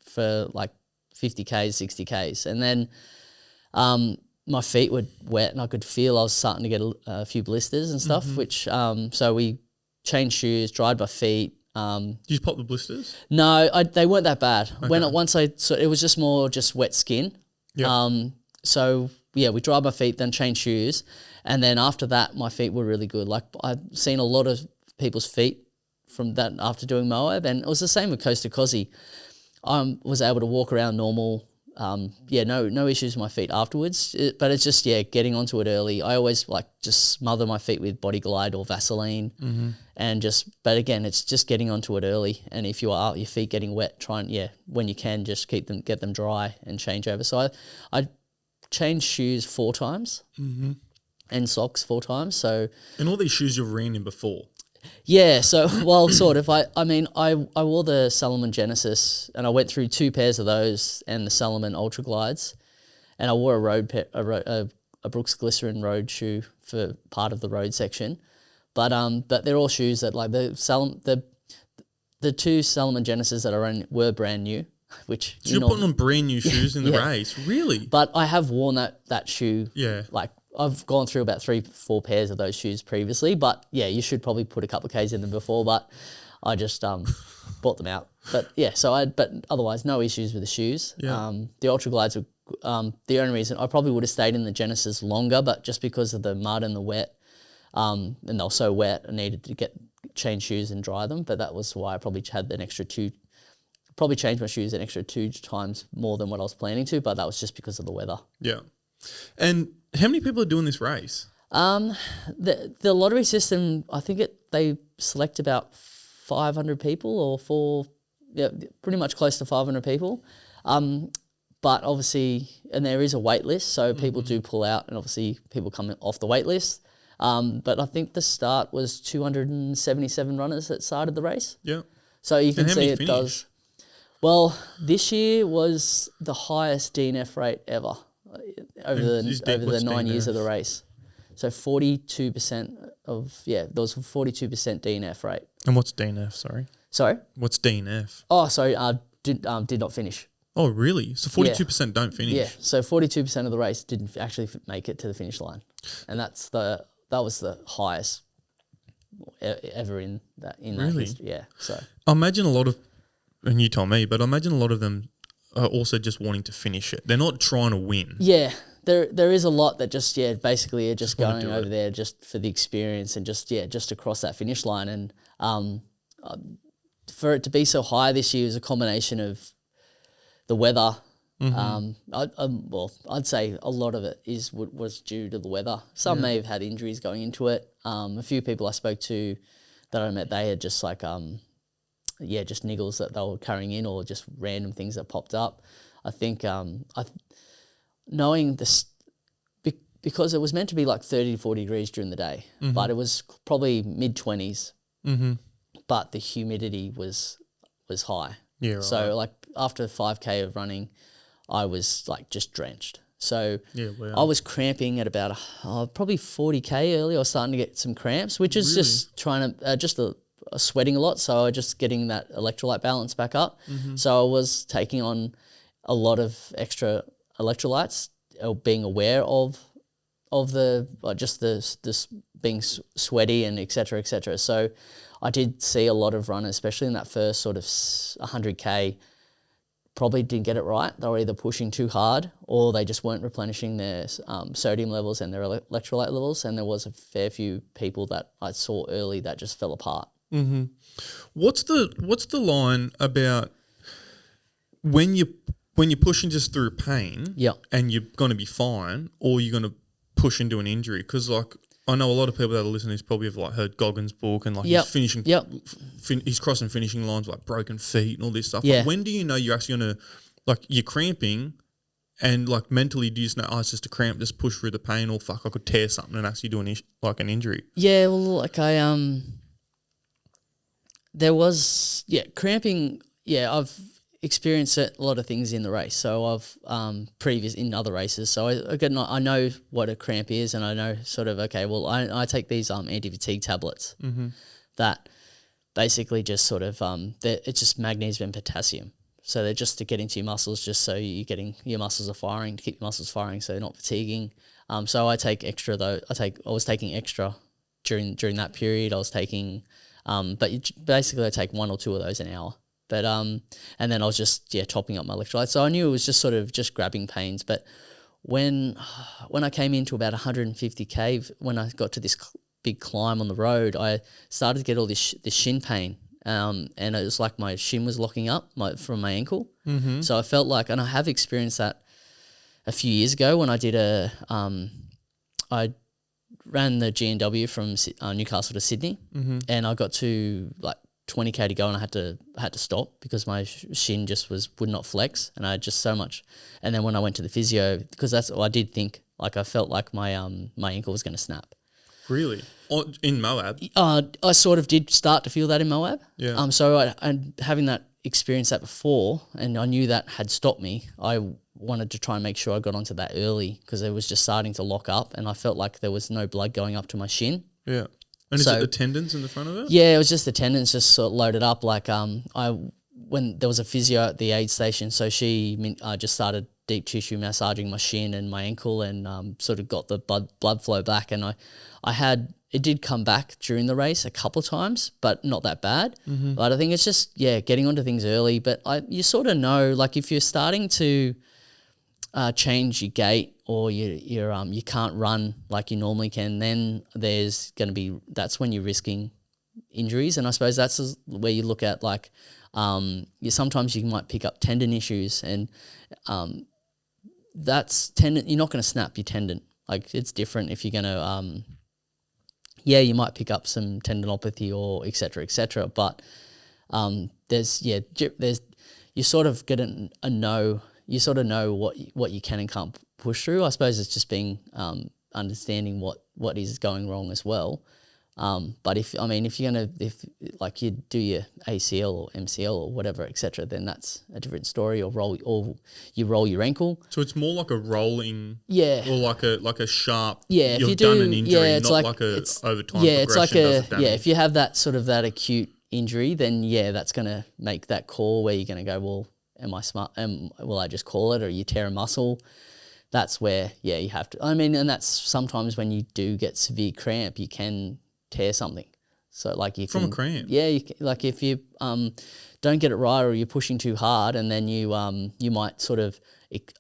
for like 50Ks, 60Ks. And then my feet were wet, and I could feel I was starting to get a few blisters and stuff, which so we changed shoes, dried my feet. Did you pop the blisters? No, they weren't that bad. Okay. It was just more wet skin. Yeah. So yeah, we dried my feet, then changed shoes, and then after that, my feet were really good. Like, I've seen a lot of people's feet from that after doing Moab, and it was the same with Kosci. I was able to walk around normal. No issues with my feet afterwards. But it's just, getting onto it early. I always like just smother my feet with Body Glide or Vaseline, and but again, it's just getting onto it early. And if your feet getting wet, try and when you can, just get them dry and change over. So I changed shoes 4 times, and socks 4 times. So, and all these shoes you've ran in before. Yeah, so, well, sort of. I wore the Salomon Genesis, and I went through 2 pairs of those and the Salomon Ultra Glides, and I wore a Brooks Glycerin road shoe for part of the road section. But they're all shoes that, like, the 2 Salomon Genesis that I ran were brand new, which... So you're putting on brand new shoes in the race? Really? But I have worn that shoe, like, I've gone through about 3-4 pairs of those shoes previously, but yeah, you should probably put a couple of Ks in them before, but I just bought them out. But yeah, but otherwise no issues with the shoes. Yeah. The Ultra Glides were the only reason I probably would have stayed in the Genesis longer, but just because of the mud and the wet, and they were so wet, I needed to change shoes and dry them. But that was why I probably had an extra probably changed my shoes an extra 2 times more than what I was planning to, but that was just because of the weather. Yeah. And how many people are doing this race? The lottery system, I think they select about 500 people pretty much close to 500 people. But obviously, and there is a wait list, so people do pull out, and obviously people come off the wait list. But I think the start was 277 runners that started the race. Yeah. So you can see it finish? does. Well, this year was the highest DNF rate ever over the 9 years of the race. So 42% there was a 42% DNF rate. And what's DNF, sorry? Sorry? What's DNF? Oh, sorry, did not finish. Oh, really? So 42% don't finish? Yeah, so 42% of the race didn't actually make it to the finish line. And that was the highest ever in that history. Yeah, so. I imagine a lot of, and you told me, but I imagine a lot of them are also just wanting to finish it. They're not trying to win. Yeah, there is a lot that just basically are just going over there just for the experience and just to cross that finish line. And for it to be so high this year is a combination of the weather. I'd say a lot of it was due to the weather. Some may have had injuries going into it. A few people I spoke to that I met, they had just like just niggles that they were carrying in or just random things that popped up. I think knowing this, because it was meant to be like 30 to 40 degrees during the day, but it was probably mid-20s, but the humidity was high. Yeah, right. So like after 5K of running, I was like just drenched. So I was cramping at about probably 40K early. I was starting to get some cramps, which is just trying to, sweating a lot. So I just getting that electrolyte balance back up. So I was taking on a lot of extra electrolytes, being aware of the being sweaty and et cetera, et cetera. So I did see a lot of runners, especially in that first sort of 100K, probably didn't get it right. They were either pushing too hard or they just weren't replenishing their sodium levels and their electrolyte levels. And there was a fair few people that I saw early that just fell apart. Mm-hmm. What's the line about when you're pushing just through pain and you're going to be fine, or you're going to push into an injury? Because like I know a lot of people that are listening to this probably have like heard Goggins' book and like he's finishing, he's crossing finishing lines like broken feet and all this stuff. Yeah. Like, when do you know you're actually going to, like, you're cramping and like mentally do you just know, oh, it's just a cramp, just push through the pain, or fuck, I could tear something and actually do an injury? Yeah, well, like there was cramping. Yeah, I've experienced a lot of things in the race. So I've in other races. So I know what a cramp is, and I know sort of I take these anti-fatigue tablets that basically just sort of it's just magnesium and potassium. So they're just to get into your muscles, just so you're getting your muscles are firing, to keep your muscles firing, so they're not fatiguing. So I take extra though. I was taking extra during that period. I was taking basically I take 1 or 2 of those an hour. But and then I was just topping up my electrolytes. So I knew it was just sort of just grabbing pains. But when I came into about 150K, when I got to this big climb on the road, I started to get all this shin pain. And it was like my shin was locking up from my ankle. Mm-hmm. So I felt like, and I have experienced that a few years ago when I did I ran the G&W from Newcastle to Sydney, and I got to like 20K to go, and I had to stop because my shin just would not flex, and I had just so much. And then when I went to the physio, because that's what I did think, like I felt like my ankle was going to snap. Really? In Moab? I sort of did start to feel that in Moab. Yeah. So I having that experience that before, and I knew that had stopped me. I wanted to try and make sure I got onto that early because it was just starting to lock up, and I felt like there was no blood going up to my shin. Yeah. And is it the tendons in the front of it? Yeah, it was just the tendons just sort of loaded up. Like I when there was a physio at the aid station, so she just started deep tissue massaging my shin and my ankle, and sort of got the blood flow back. And it did come back during the race a couple of times, but not that bad. Mm-hmm. But I think it's just getting onto things early. But you sort of know, like if you're starting to change your gait, or you can't run like you normally can, then that's when you're risking injuries. And I suppose that's where you look at, like, sometimes you might pick up tendon issues, and that's tendon. You're not going to snap your tendon. Like, it's different if you're going to, you might pick up some tendinopathy or et cetera, but there's you sort of get you sort of know what you can and can't push through. I suppose it's just being understanding what is going wrong as well. But if you do your ACL or MCL or whatever, etc., then that's a different story. Or you roll your ankle. So it's more like a rolling, or like a sharp. Yeah, if you've you do, done an injury, it's not like a overtime. Yeah, it's like progression if you have that sort of that acute injury, then that's going to make that call where you're going to go, well, am I smart? Will I just call it, or you tear a muscle? That's where you have to. I mean, and that's sometimes when you do get severe cramp, you can tear something. So like from a cramp. Yeah, like if you don't get it right, or you're pushing too hard, and then you might sort of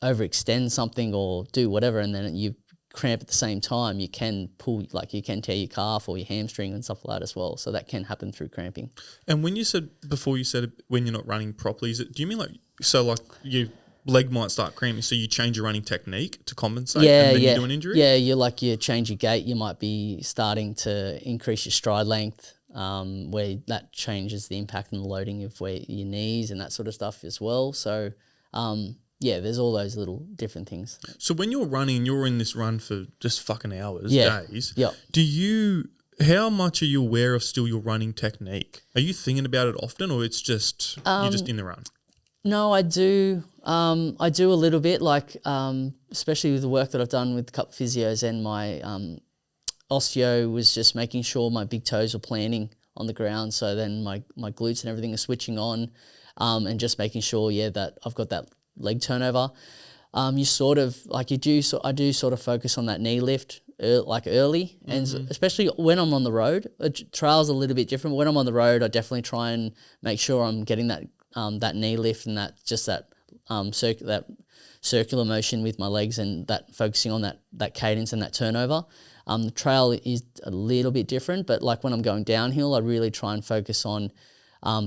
overextend something or do whatever, and then you cramp at the same time, you can tear your calf or your hamstring and stuff like that as well. So that can happen through cramping. And when you said when you're not running properly, do you mean like your leg might start cramping, so you change your running technique to compensate, and then you do an injury? Yeah, you change your gait. You might be starting to increase your stride length, where that changes the impact and the loading of your knees and that sort of stuff as well. So, there's all those little different things. So when you're running, you're in this run for just fucking hours, days. Yeah. How much are you aware of still your running technique? Are you thinking about it often, or it's just you're just in the run? No, I do. I do a little bit, like especially with the work that I've done with couple physios, and my osteo was just making sure my big toes were planting on the ground. So then my glutes and everything are switching on, and just making sure that I've got that leg turnover. You sort of I do sort of focus on that knee lift early, and especially when I'm on the road. The trail's a little bit different. When I'm on the road, I definitely try and make sure I'm getting that knee lift and that circular motion with my legs, and that focusing on that cadence and that turnover. The trail is a little bit different, but like when I'm going downhill, I really try and focus on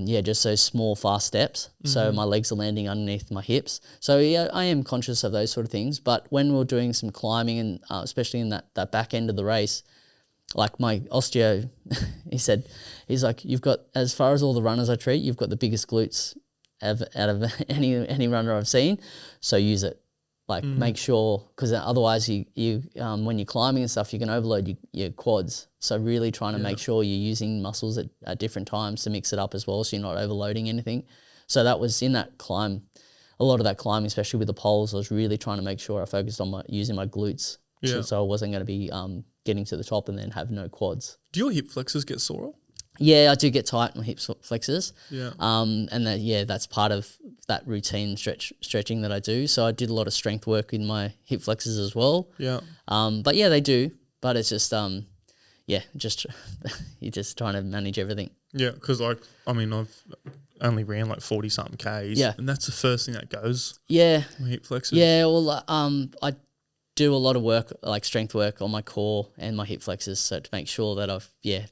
just those small fast steps. So my legs are landing underneath my hips. So I am conscious of those sort of things. But when we're doing some climbing, and especially in that back end of the race, like my osteo, he's like, you've got, as far as all the runners I treat, you've got the biggest glutes out of any runner I've seen. So use it. Like make sure, because otherwise you when you're climbing and stuff, you can overload your quads. So really trying to make sure you're using muscles at different times to mix it up as well, so you're not overloading anything. So that was in that climb, a lot of that climbing, especially with the poles, I was really trying to make sure I focused on using my glutes. Yeah. So I wasn't going to be getting to the top and then have no quads. Do your hip flexors get sore? Yeah, I do get tight in my hip flexors. Yeah. And that's part of that routine stretching that I do. So I did a lot of strength work in my hip flexors as well. Yeah. But yeah, they do. But it's just you're just trying to manage everything. Yeah, because I've only ran like 40 something Ks. Yeah. And that's the first thing that goes. Yeah. My hip flexors. Yeah. Well, I do a lot of work, like strength work on my core and my hip flexors, so to make sure that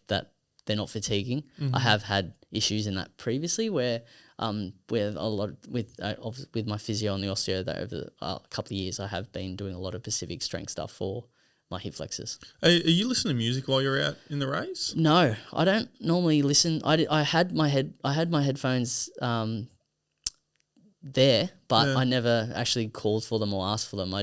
that they're not fatiguing. I have had issues in that previously where with my physio and the osteo that over a couple of years I have been doing a lot of specific strength stuff for my hip flexors. Are you listening to music while you're out in the race? No, I don't normally listen. I had my headphones there, but I never actually called for them or asked for them. I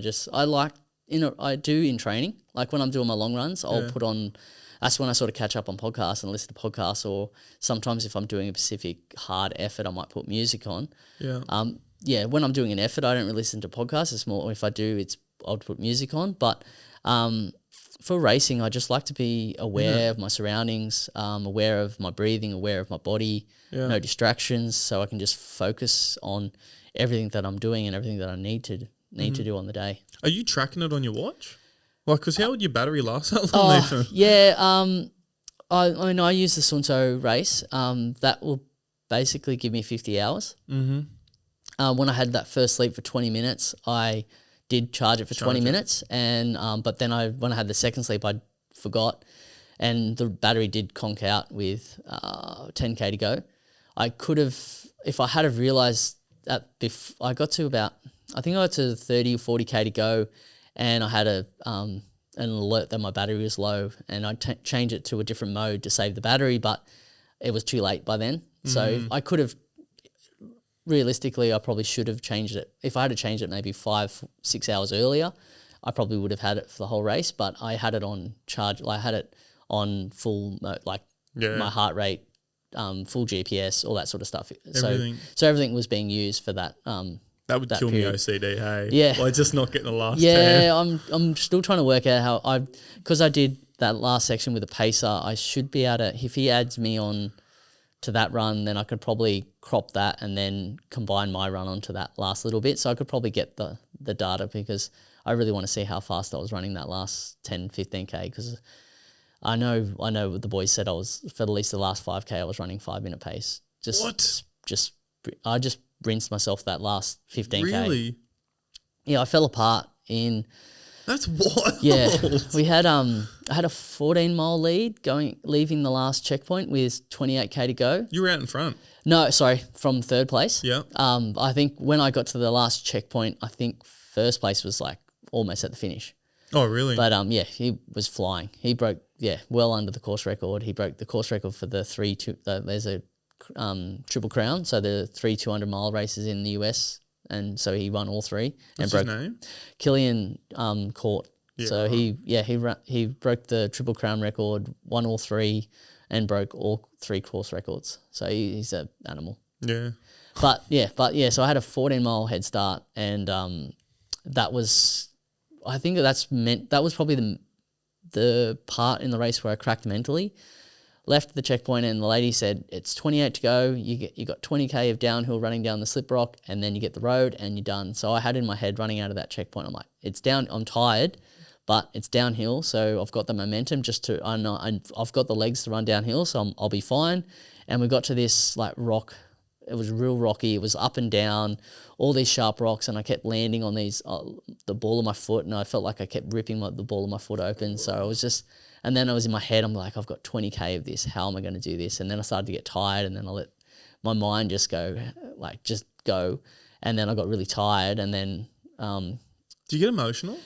do in training, like when I'm doing my long runs, I'll put on. That's when I sort of catch up on podcasts and listen to podcasts, or sometimes if I'm doing a specific hard effort, I might put music on. Yeah. When I'm doing an effort, I don't really listen to podcasts. It's more if I do, I'll put music on. But for racing, I just like to be aware of my surroundings, aware of my breathing, aware of my body, no distractions, so I can just focus on everything that I'm doing and everything that I need to do on the day. Are you tracking it on your watch? Like, because how would your battery last that long? I mean, I use the Sunto race. That will basically give me 50 hours. Mm-hmm. When I had that first sleep for 20 minutes, I did charge it for 20 minutes, and but then when I had the second sleep, I forgot, and the battery did conk out with 10K to go. I could have, if I had have realised that I got to about, I think I got to 30 or 40K to go, and I had an alert that my battery was low, and I changed it to a different mode to save the battery, but it was too late by then. So I could have, realistically, I probably should have changed it. If I had to change it maybe 5-6 hours earlier, I probably would have had it for the whole race, but I had it on charge. I had it on full mode, like my heart rate, full GPS, all that sort of stuff. Everything. So everything was being used for that. That would kill period. me OCD, hey? Yeah. Like just not getting the last 10. Yeah, I'm still trying to work out how because I did that last section with a pacer, I should be able to, if he adds me on to that run, then I could probably crop that and then combine my run onto that last little bit. So I could probably get the data, because I really want to see how fast I was running that last 10, 15K, because I know what the boys said I was, for at least the last 5K, I was running 5-minute pace. I just rinsed myself that last 15K. Really? Yeah, I fell apart in... That's wild. Yeah, we had I had a 14-mile lead leaving the last checkpoint with 28K to go. You were out in front. No, sorry, from third place. Yeah. I think when I got to the last checkpoint, I think first place was like almost at the finish. Oh, really? But yeah, he was flying. He broke well under the course record. He broke the course record for the there's a Triple Crown, so the 3 200-mile races in the US. And so he won all three. What's and his name? Killian Court. Yeah, so right. he broke the Triple Crown record, won all three, and broke all 3 course records. So he's an animal. Yeah. But so I had a 14-mile head start, and that was, I think that was probably the part in the race where I cracked mentally. Left the checkpoint, and the lady said, it's 28 to go. You got 20K of downhill running down the slip rock, and then you get the road and you're done. So I had in my head running out of that checkpoint, I'm like, it's down. I'm tired, but it's downhill. So I've got the momentum I've got the legs to run downhill, so I'll be fine. And we got to this like rock. It was real rocky. It was up and down, all these sharp rocks, and I kept landing on these, the ball of my foot, and I felt like I kept ripping the ball of my foot open. So I was just... And then I was in my head, I'm like, I've got 20K of this. How am I going to do this? And then I started to get tired, and then I let my mind just go. And then I got really tired, and then... Do you get emotional?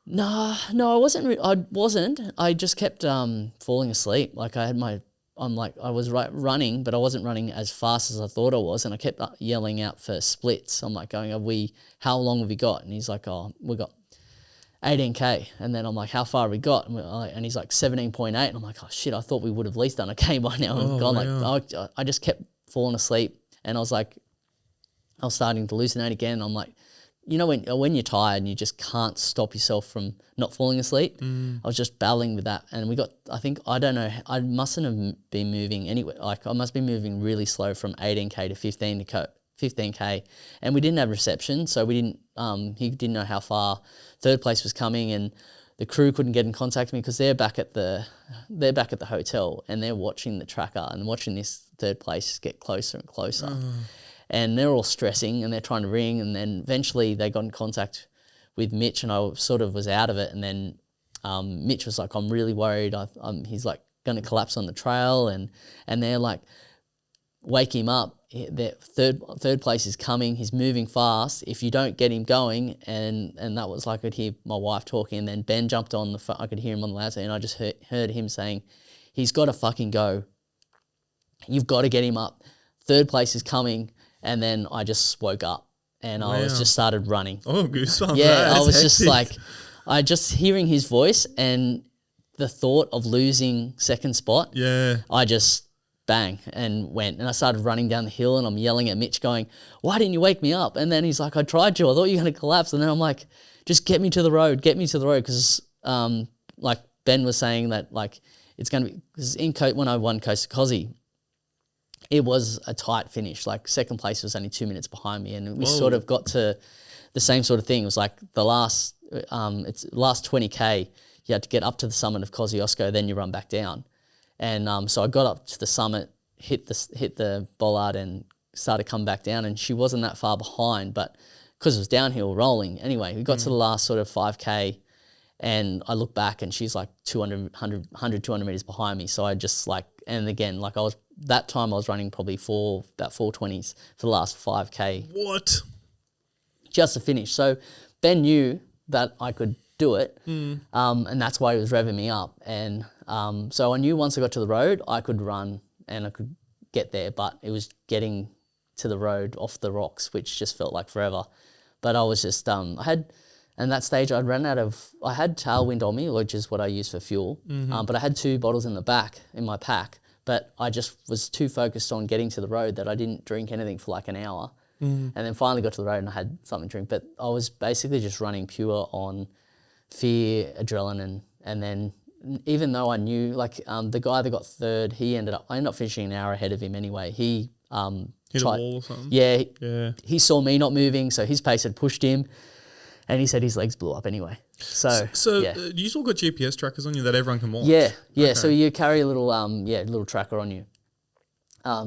No, I wasn't. I just kept falling asleep. Like I was running, but I wasn't running as fast as I thought I was, and I kept yelling out for splits. I'm like going, how long have we got? And he's like, we got 18K. And then I'm like, how far have we got? And he's like 17.8. And I'm like, oh shit, I thought we would have at least done a K by now. And Wow. I just kept falling asleep, and I was starting to hallucinate again. I'm like, you know, when you're tired and you just can't stop yourself from not falling asleep, I was just battling with that. And I mustn't have been moving anywhere. Like I must be moving really slow from 18K to 15K, and we didn't have reception, so we didn't. He didn't know how far third place was coming, and the crew couldn't get in contact with me because they're back at the hotel, and they're watching the tracker and watching this third place get closer and closer, and they're all stressing and they're trying to ring, and then eventually they got in contact with Mitch, and I sort of was out of it, and then Mitch was like, I'm really worried. He's like going to collapse on the trail, and they're like, wake him up. The third place is coming. He's moving fast. If you don't get him going, and that was like I could hear my wife talking, and then Ben jumped on the phone. I could hear him on the loudspeaker, and I just heard him saying, "He's got to fucking go. You've got to get him up. Third place is coming." And then I just woke up, and I was just started running. Oh, goosebumps! Yeah, I was just like, I just hearing his voice and the thought of losing second spot. Yeah, I just. Bang, and went, and I started running down the hill, and I'm yelling at Mitch going, why didn't you wake me up? And then he's like, I tried to, I thought you were going to collapse. And then I'm like, just get me to the road, because like Ben was saying that like it's going to be, because when I won Kosci, it was a tight finish. Like second place was only 2 minutes behind me, and we sort of got to the same sort of thing. It was like the last 20K, you had to get up to the summit of Kosciuszko, then you run back down. And so I got up to the summit, hit the bollard and started to come back down, and she wasn't that far behind, but because it was downhill rolling. Anyway, we got to the last sort of 5K, and I look back and she's like 200 meters behind me. So I just like, and again, like I was running probably about 4:20s for the last 5K. What? Just to finish. So Ben knew that I could do it, and that's why he was revving me up. And so I knew once I got to the road, I could run and I could get there, but it was getting to the road off the rocks, which just felt like forever. But I was just, and that stage I had tailwind on me, which is what I use for fuel, but I had 2 bottles in my pack, but I just was too focused on getting to the road that I didn't drink anything for like an hour. And then finally got to the road and I had something to drink, but I was basically just running pure on fear, adrenaline. And then even though I knew, like the guy that got third, I ended up finishing an hour ahead of him anyway. He hit a wall or something? Yeah. He saw me not moving, so his pace had pushed him, and he said his legs blew up anyway. So yeah. You still got GPS trackers on you that everyone can watch? Yeah. Okay. So you carry a little little tracker on you.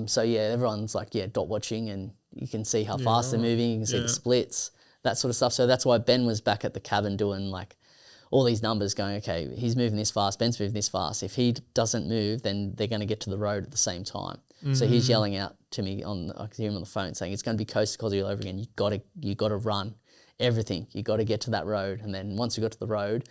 So yeah, everyone's like dot watching, and you can see how fast they're moving. You can see the splits, that sort of stuff. So that's why Ben was back at the cabin doing like all these numbers, going, okay, he's moving this fast, Ben's moving this fast. If he doesn't move, then they're going to get to the road at the same time. So he's yelling out to me I could hear him on the phone saying, it's going to be coast to Kosci all over again. You got to run everything. You got to get to that road. And then once we got to the road,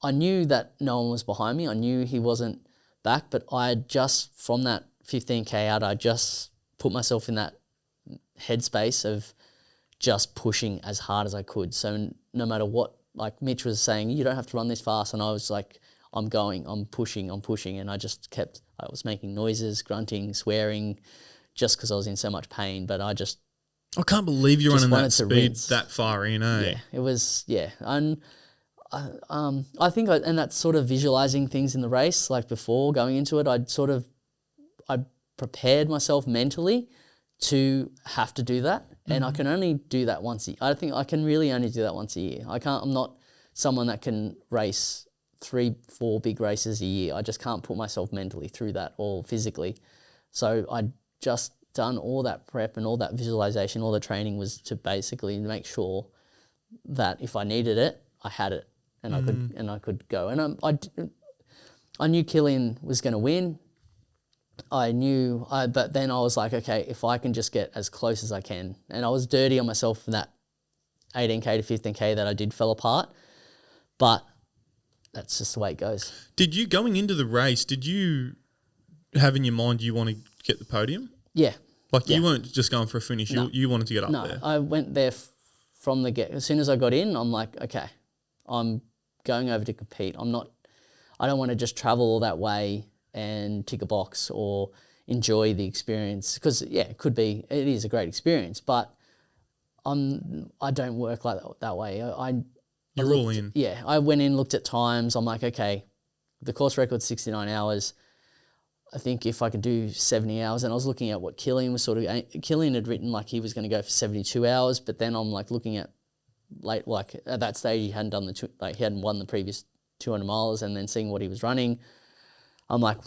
I knew that no one was behind me. I knew he wasn't back, but I just, from that 15K out, I just put myself in that headspace of just pushing as hard as I could. So no matter what, like Mitch was saying, you don't have to run this fast. And I was like, I'm pushing. And I was making noises, grunting, swearing, just because I was in so much pain. But I can't believe you're running that speed that far in, eh? Yeah, it was, And I think, and that's sort of visualizing things in the race, like before going into it, I prepared myself mentally to have to do that. And I can only do that once a year. I think I can really only do that once a year. I'm not someone that can race 3-4 big races a year. I just can't put myself mentally through that or physically. So I just done all that prep and all that visualization, all the training was to basically make sure that if I needed it, I had it and I could go. And I knew Killian was going to win. But then I was like, okay, if I can just get as close as I can. And I was dirty on myself for that 18K to 15K that I did fell apart. But that's just the way it goes. Going into the race, did you have in your mind you want to get the podium? Yeah. You weren't just going for a finish, you wanted to get up there? No, I went there from the get. As soon as I got in, I'm like, okay, I'm going over to compete. I don't want to just travel all that way and tick a box or enjoy the experience, because it is a great experience, but I don't work like that way. You're all in. Yeah, I went in, looked at times. I'm like, okay, the course record's 69 hours. I think if I could do 70 hours, and I was looking at what Killian was Killian had written like he was going to go for 72 hours, but then I'm like looking at at that stage he hadn't done he hadn't won the previous 200 miles, and then seeing what he was running, I'm like,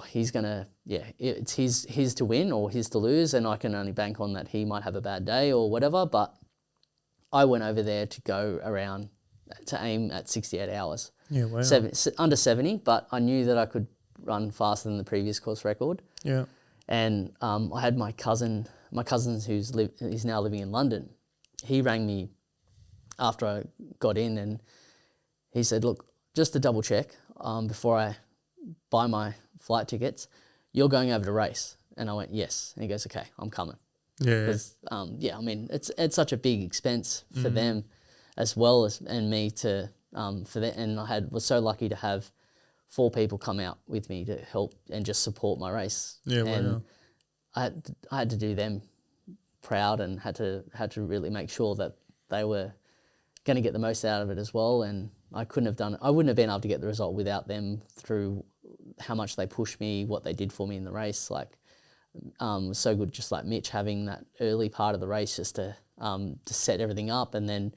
he's going to, it's his to win or his to lose, and I can only bank on that he might have a bad day or whatever. But I went over there to go around to aim at 68 hours. Yeah, wow. Under 70, but I knew that I could run faster than the previous course record. Yeah. And I had my cousin who's now living in London. He rang me after I got in, and he said, look, just to double check, before I buy my flight tickets, you're going over to race? And I went, yes. And he goes, okay, I'm coming. Yeah. Because, I mean, it's such a big expense for them as well as, and me to, for that. And was so lucky to have 4 people come out with me to help and just support my race. Yeah, and wow. I had to do them proud, and had to really make sure that they were going to get the most out of it as well. And I wouldn't have been able to get the result without them through how much they pushed me, what they did for me in the race. Like, was so good, just like Mitch having that early part of the race just to set everything up, and then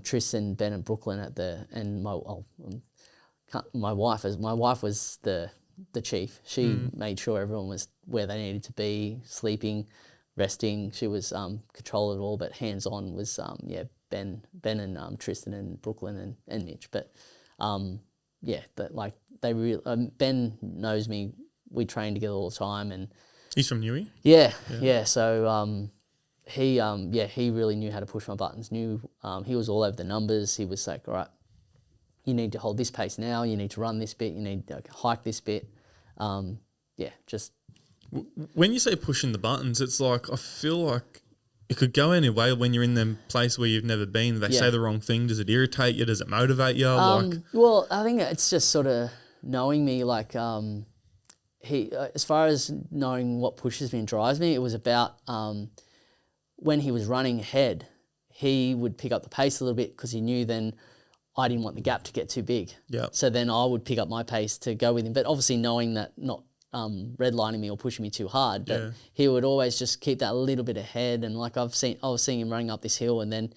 Tristan, Ben, and Brooklyn my wife was the chief. She made sure everyone was where they needed to be, sleeping, resting. She was control of it all, but hands on was Ben and Tristan and Brooklyn and Mitch. But Ben knows me. We train together all the time, and he's from Newey. Yeah. So he really knew how to push my buttons. He was all over the numbers. He was like, all right, you need to hold this pace now. You need to run this bit. You need to hike this bit. Just. When you say pushing the buttons, it's like, I feel like it could go any way when you're in them place where you've never been. They say the wrong thing. Does it irritate you? Does it motivate you? Well, I think it's just sort of knowing me, like, as far as knowing what pushes me and drives me, it was about when he was running ahead, he would pick up the pace a little bit because he knew then I didn't want the gap to get too big. Yeah. So then I would pick up my pace to go with him, but obviously knowing that not redlining me or pushing me too hard, but he would always just keep that a little bit ahead. And like I was seeing him running up this hill, and then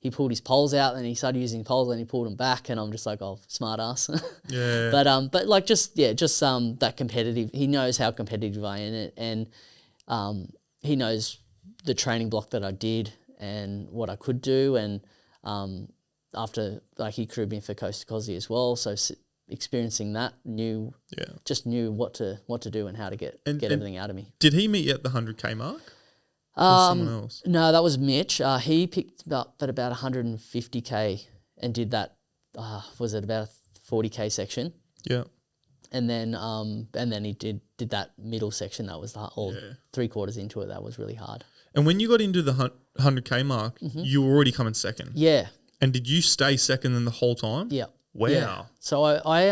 he pulled his poles out, and he started using poles, and he pulled them back, and I'm just like, oh, smart ass. Yeah. But like that competitive. He knows how competitive I am, and he knows the training block that I did and what I could do, and after, like, he crewed me for Coast to Kosci as well, so experiencing that, knew what to do and how to get everything out of me. Did he meet you at the 100K mark? Or someone else? No, that was Mitch. He picked up at about 150K and did that. Was it about a 40K section? Yeah. And then he did that middle section. That was three quarters into it. That was really hard. And when you got into the 100K mark, you were already coming second. Yeah. And did you stay second then the whole time? Yeah. Wow. Yeah. So I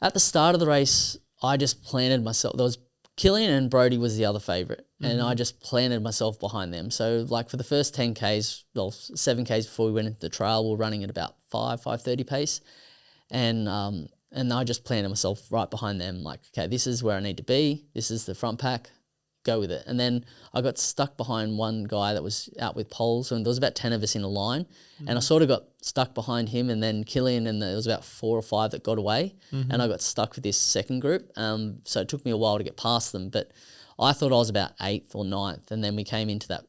at the start of the race, I just planted myself. There was Killian and Brody was the other favourite, and I just planted myself behind them. So like for the first 10Ks, 7Ks before we went into the trail, we were running at about 5:30 pace, and I just planted myself right behind them. Like, okay, this is where I need to be. This is the front pack. Go with it. And then I got stuck behind one guy that was out with poles, and there was about 10 of us in a line, and I sort of got stuck behind him, and then Killian, and there was about 4 or 5 that got away, and I got stuck with this second group. So it took me a while to get past them, but I thought I was about 8th or 9th, and then we came into that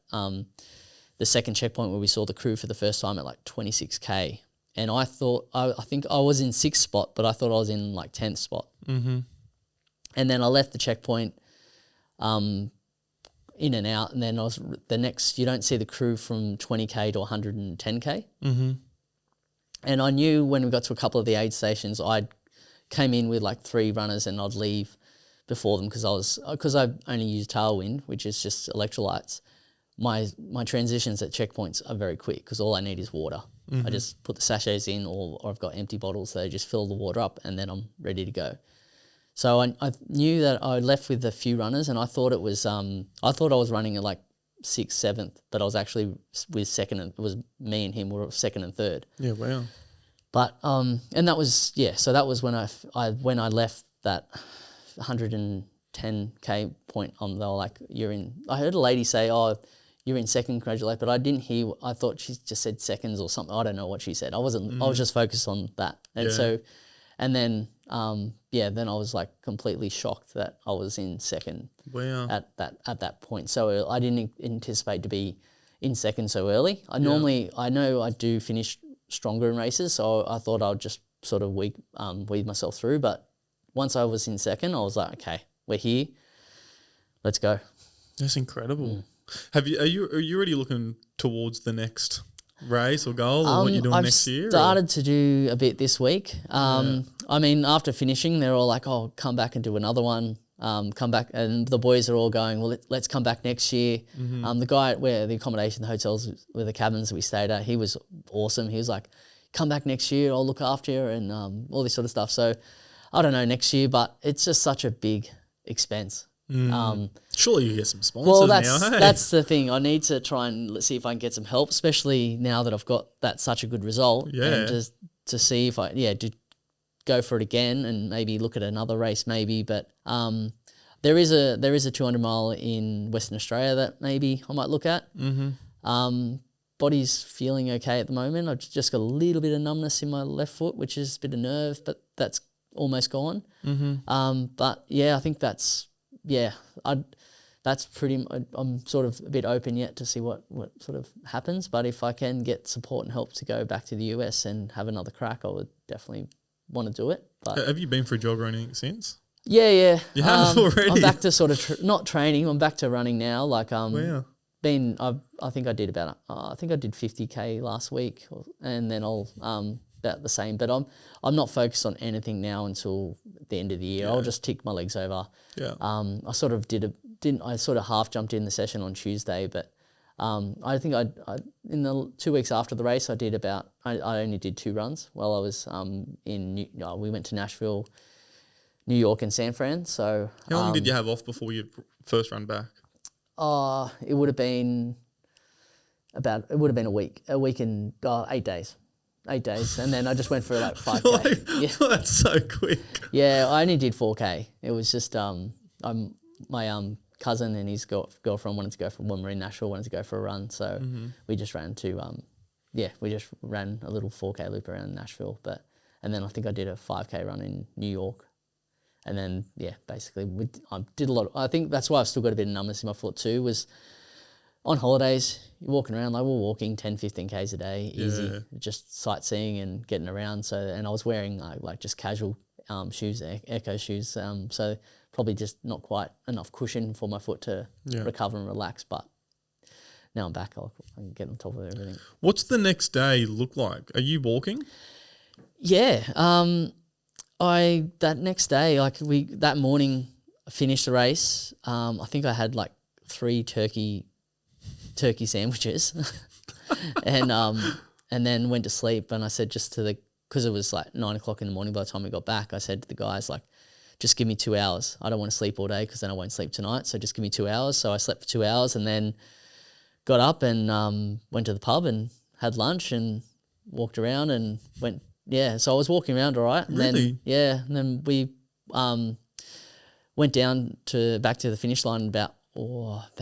the second checkpoint where we saw the crew for the first time at like 26K, and I thought I think I was in 6th spot, but I thought I was in like 10th spot. And then I left the checkpoint in and out, and then I was the next. You don't see the crew from 20K to 110K. And I knew when we got to a couple of the aid stations, I came in with like 3 runners, and I'd leave before them because I only use tailwind, which is just electrolytes. My transitions at checkpoints are very quick because all I need is water. I just put the sachets in, or I've got empty bottles, so I just fill the water up, and then I'm ready to go. So I knew that I left with a few runners, and I thought it was I thought I was running at like 6th, 7th, but I was actually with second, and it was me and him were 2nd and 3rd. Yeah, wow. But and that was so that was when I left that 110K point. They were like, "You're in." I heard a lady say, "Oh, you're in second, congratulate," but I didn't hear. I thought she just said seconds or something. I don't know what she said. I wasn't. I was just focused on that, and and then. Then I was like completely shocked that I was in second. Wow. At that point. So I didn't anticipate to be in second so early. I know I do finish stronger in races, so I thought I'd just sort of weed myself through. But once I was in second, I was like, okay, we're here. Let's go. That's incredible. Are you already looking towards the next race or goal, or what you're doing next year? I've started to do a bit this week. I mean, after finishing, they're all like, "Oh, come back and do another one. Come back," and the boys are all going, "Well, let's come back next year." The guy where the accommodation, the hotels, where the cabins that we stayed at, he was awesome. He was like, "Come back next year. I'll look after you," and all this sort of stuff. So I don't know next year, but it's just such a big expense. Surely you get some sponsors Well, now. Hey? that's the thing. I need to try and see if I can get some help, especially now that I've got such a good result. Yeah. And just to see if I go for it again and maybe look at another race maybe. But there is a 200 mile in Western Australia that maybe I might look at. Body's feeling okay at the moment. I've just got a little bit of numbness in my left foot, which is a bit of nerve, but that's almost gone. But yeah, I think that's pretty. I'm sort of a bit open yet to see what sort of happens. But if I can get support and help to go back to the US and have another crack, I would definitely want to do it. But have you been for a jog or anything since? Yeah. You have already. I'm back to sort of not training. I'm back to running now. Like Wow. I think I did about I think I did 50k last week, and then I'll about the same. But I'm not focused on anything now until the end of the year. I'll just tick my legs over. Yeah. I sort of I sort of half jumped in the session on Tuesday, but I think I in the 2 weeks after the race I only did 2 runs while I was we went to Nashville, New York, and San Fran. So how long did you have off before you first run back? It would have been a week and 8 days. 8 days, and then I just went for like 5k. Oh, that's so quick. Yeah, I only did 4k. It was just my cousin and his girlfriend wanted to go for when we were in Nashville, wanted to go for a run, so we just ran we just ran a little 4k loop around Nashville, and then I think I did a 5k run in New York. And then, basically I did a lot. I think that's why I've still got a bit of numbness in my foot too, was on holidays, you're walking around, like we're walking 10, 15 Ks a day, easy, just sightseeing and getting around. So, and I was wearing like just casual shoes, Echo shoes. So probably just not quite enough cushion for my foot to recover and relax. But now I'm back, I can get on top of everything. What's the next day look like? Are you walking? Yeah. That next day, that morning, I finished the race. I think I had like 3 turkey sandwiches, and then went to sleep. And I said because it was like 9 o'clock in the morning by the time we got back, I said to the guys, like, just give me 2 hours. I don't want to sleep all day because then I won't sleep tonight. So just give me 2 hours. So I slept for 2 hours and then got up and went to the pub and had lunch and walked around and went. Yeah, so I was walking around all right. And really? And then we went down back to the finish line about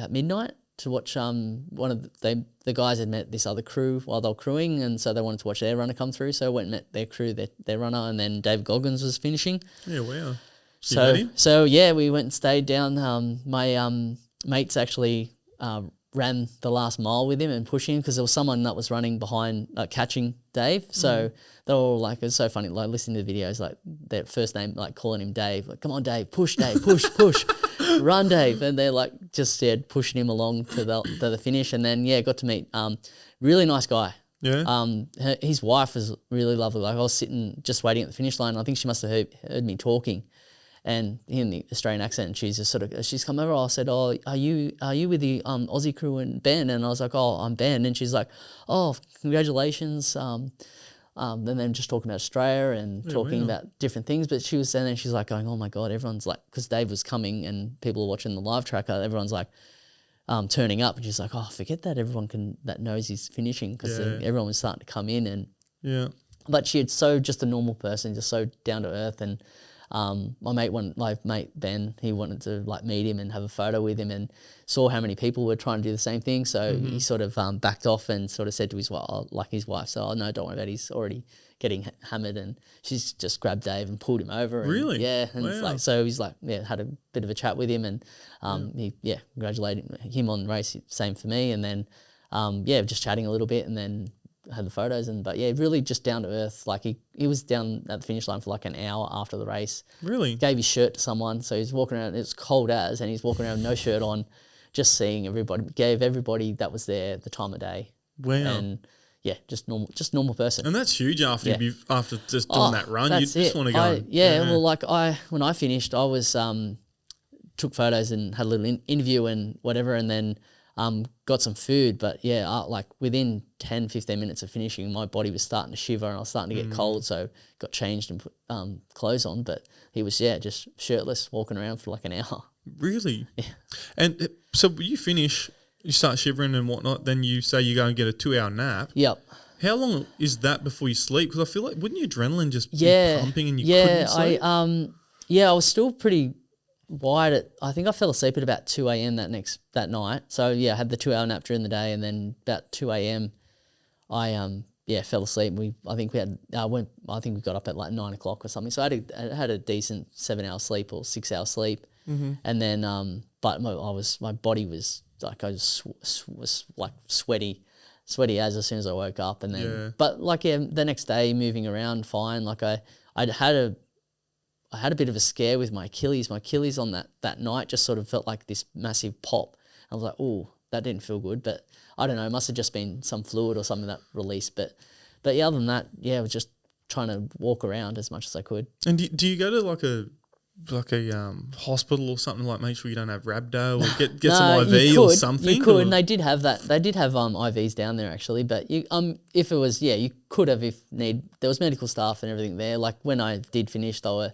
midnight to watch one of the guys had met this other crew while they were crewing, and so they wanted to watch their runner come through. So I went and met their crew, their runner, and then Dave Goggins was finishing. Yeah, wow. So we went and stayed down. My mates actually ran the last mile with him and pushing because there was someone that was running behind, catching Dave. So they were all like, it's so funny, like listening to the videos, like their first name, like calling him Dave, like, come on, Dave, push, push, run, Dave. And they're like just pushing him along to the finish. And then, got to meet really nice guy. Yeah. His wife was really lovely. Like I was sitting just waiting at the finish line. I think she must have heard me talking. And in the Australian accent, and she's come over. I said, "Oh, are you with the Aussie crew and Benn?" And I was like, "Oh, I'm Benn." And she's like, "Oh, congratulations." And then just talking about Australia and talking about different things. But she's like going, "Oh my God," everyone's like, because Dave was coming and people are watching the live tracker. Everyone's like turning up, and she's like, "Oh, forget that. Everyone that knows he's finishing because everyone was starting to come in." And but she had just a normal person, just so down to earth. And my mate Ben, he wanted to like meet him and have a photo with him, and saw how many people were trying to do the same thing. So he sort of backed off and sort of said to his wife, "So no, don't worry about it. He's already getting hammered." And she's just grabbed Dave and pulled him over. And, really? Yeah. And it's like, so he's like, had a bit of a chat with him, and he congratulated him on the race. Same for me. And then just chatting a little bit, and then had the photos, really just down to earth. Like he was down at the finish line for like an hour after the race. Really? Gave his shirt to someone, so he's walking around. It's cold and he's walking around with no shirt on, just seeing everybody. Gave everybody that was there the time of day. Wow. And just normal person. And that's huge after just doing that run. You just want to go. When I finished, I was took photos and had a little interview and whatever, and then got some food. But within 10, 15 minutes of finishing, my body was starting to shiver and I was starting to get cold. So got changed and put clothes on. But he was, just shirtless, walking around for like an hour. Really? Yeah. And so you finish, you start shivering and whatnot, then you say you go and get a 2-hour nap. Yep. How long is that before you sleep? Because I feel like, wouldn't your adrenaline just be pumping and you couldn't sleep? I was still pretty wide. I think I fell asleep at about 2 a.m. that night. So yeah, I had the 2-hour nap during the day, and then about 2 a.m. I fell asleep. I think we got up at like 9 o'clock or something. So I had a decent 7-hour sleep or 6-hour sleep, and then but my body was like, I was like sweaty as soon as I woke up, and then but like the next day moving around fine. Like I had a bit of a scare with my Achilles. My Achilles on that night just sort of felt like this massive pop. I was like, oh, that didn't feel good, but I don't know. It must have just been some fluid or something that released. But yeah, other than that, I was just trying to walk around as much as I could. And do you go to like a hospital or something, like make sure you don't have rhabdo or get some IV or something? You could, and they did have that. They did have IVs down there actually. But you if it was you could have if need. There was medical staff and everything there. Like when I did finish, they were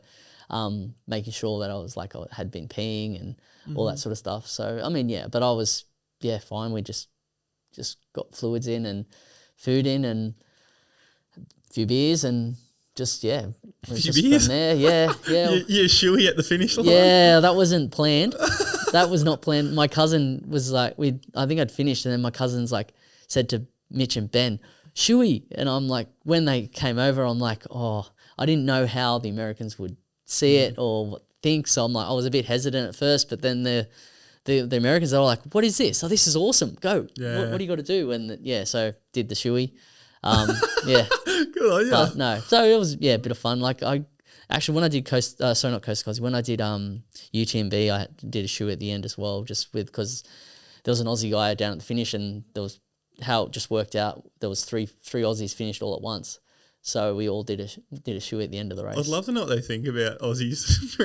making sure that I was like I had been peeing and all that sort of stuff. So I mean but I was fine. We just got fluids in and food in and a few beers and just few beers? from there. Yeah. You're shoey at the finish line. Yeah, that wasn't planned. That was not planned. My cousin was like, I think I'd finished, and then my cousins like said to Mitch and Ben, shoey, and I'm like, when they came over, I'm like, oh, I didn't know how the Americans would see it or think, so I'm like, I was a bit hesitant at first, but then the Americans are like, what is this? Oh, this is awesome. Go. Yeah. What do you got to do? And so did the shoey. Good on you. But no, so it was a bit of fun. Like when I did Kosci, when I did UTMB, I did a shoe at the end as well, just because there was an Aussie guy down at the finish, and there was how it just worked out. There was three Aussies finished all at once, so we all did a shoe at the end of the race. I'd love to know what they think about Aussies.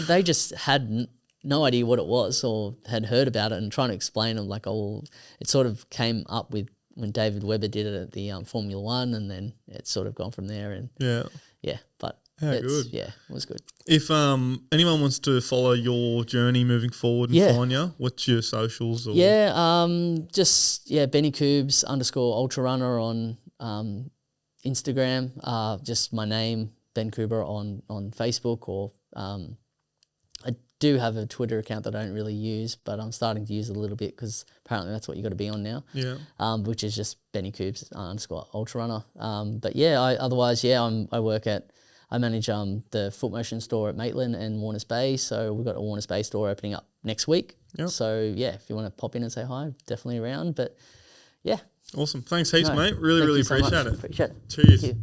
They just had no idea what it was or had heard about it, and trying to explain them like, it sort of came up with when David Webber did it at the Formula One, and then it's sort of gone from there. And but it was good. If anyone wants to follow your journey moving forward and find you, what's your socials? Or? Just Benny Coubs _ultrarunner on Instagram. Just my name, Benn Coubrough on Facebook, or I do have a Twitter account that I don't really use, but I'm starting to use it a little bit because apparently that's what you got to be on now. Yeah. Which is just Benny Coubs _ultrarunner. I manage the Foot Motion store at Maitland and Warners Bay. So we've got a Warners Bay store opening up next week. Yep. So if you want to pop in and say hi, definitely around. But awesome. Thanks heaps, mate. Really appreciate it. Appreciate it. Cheers. Thank you.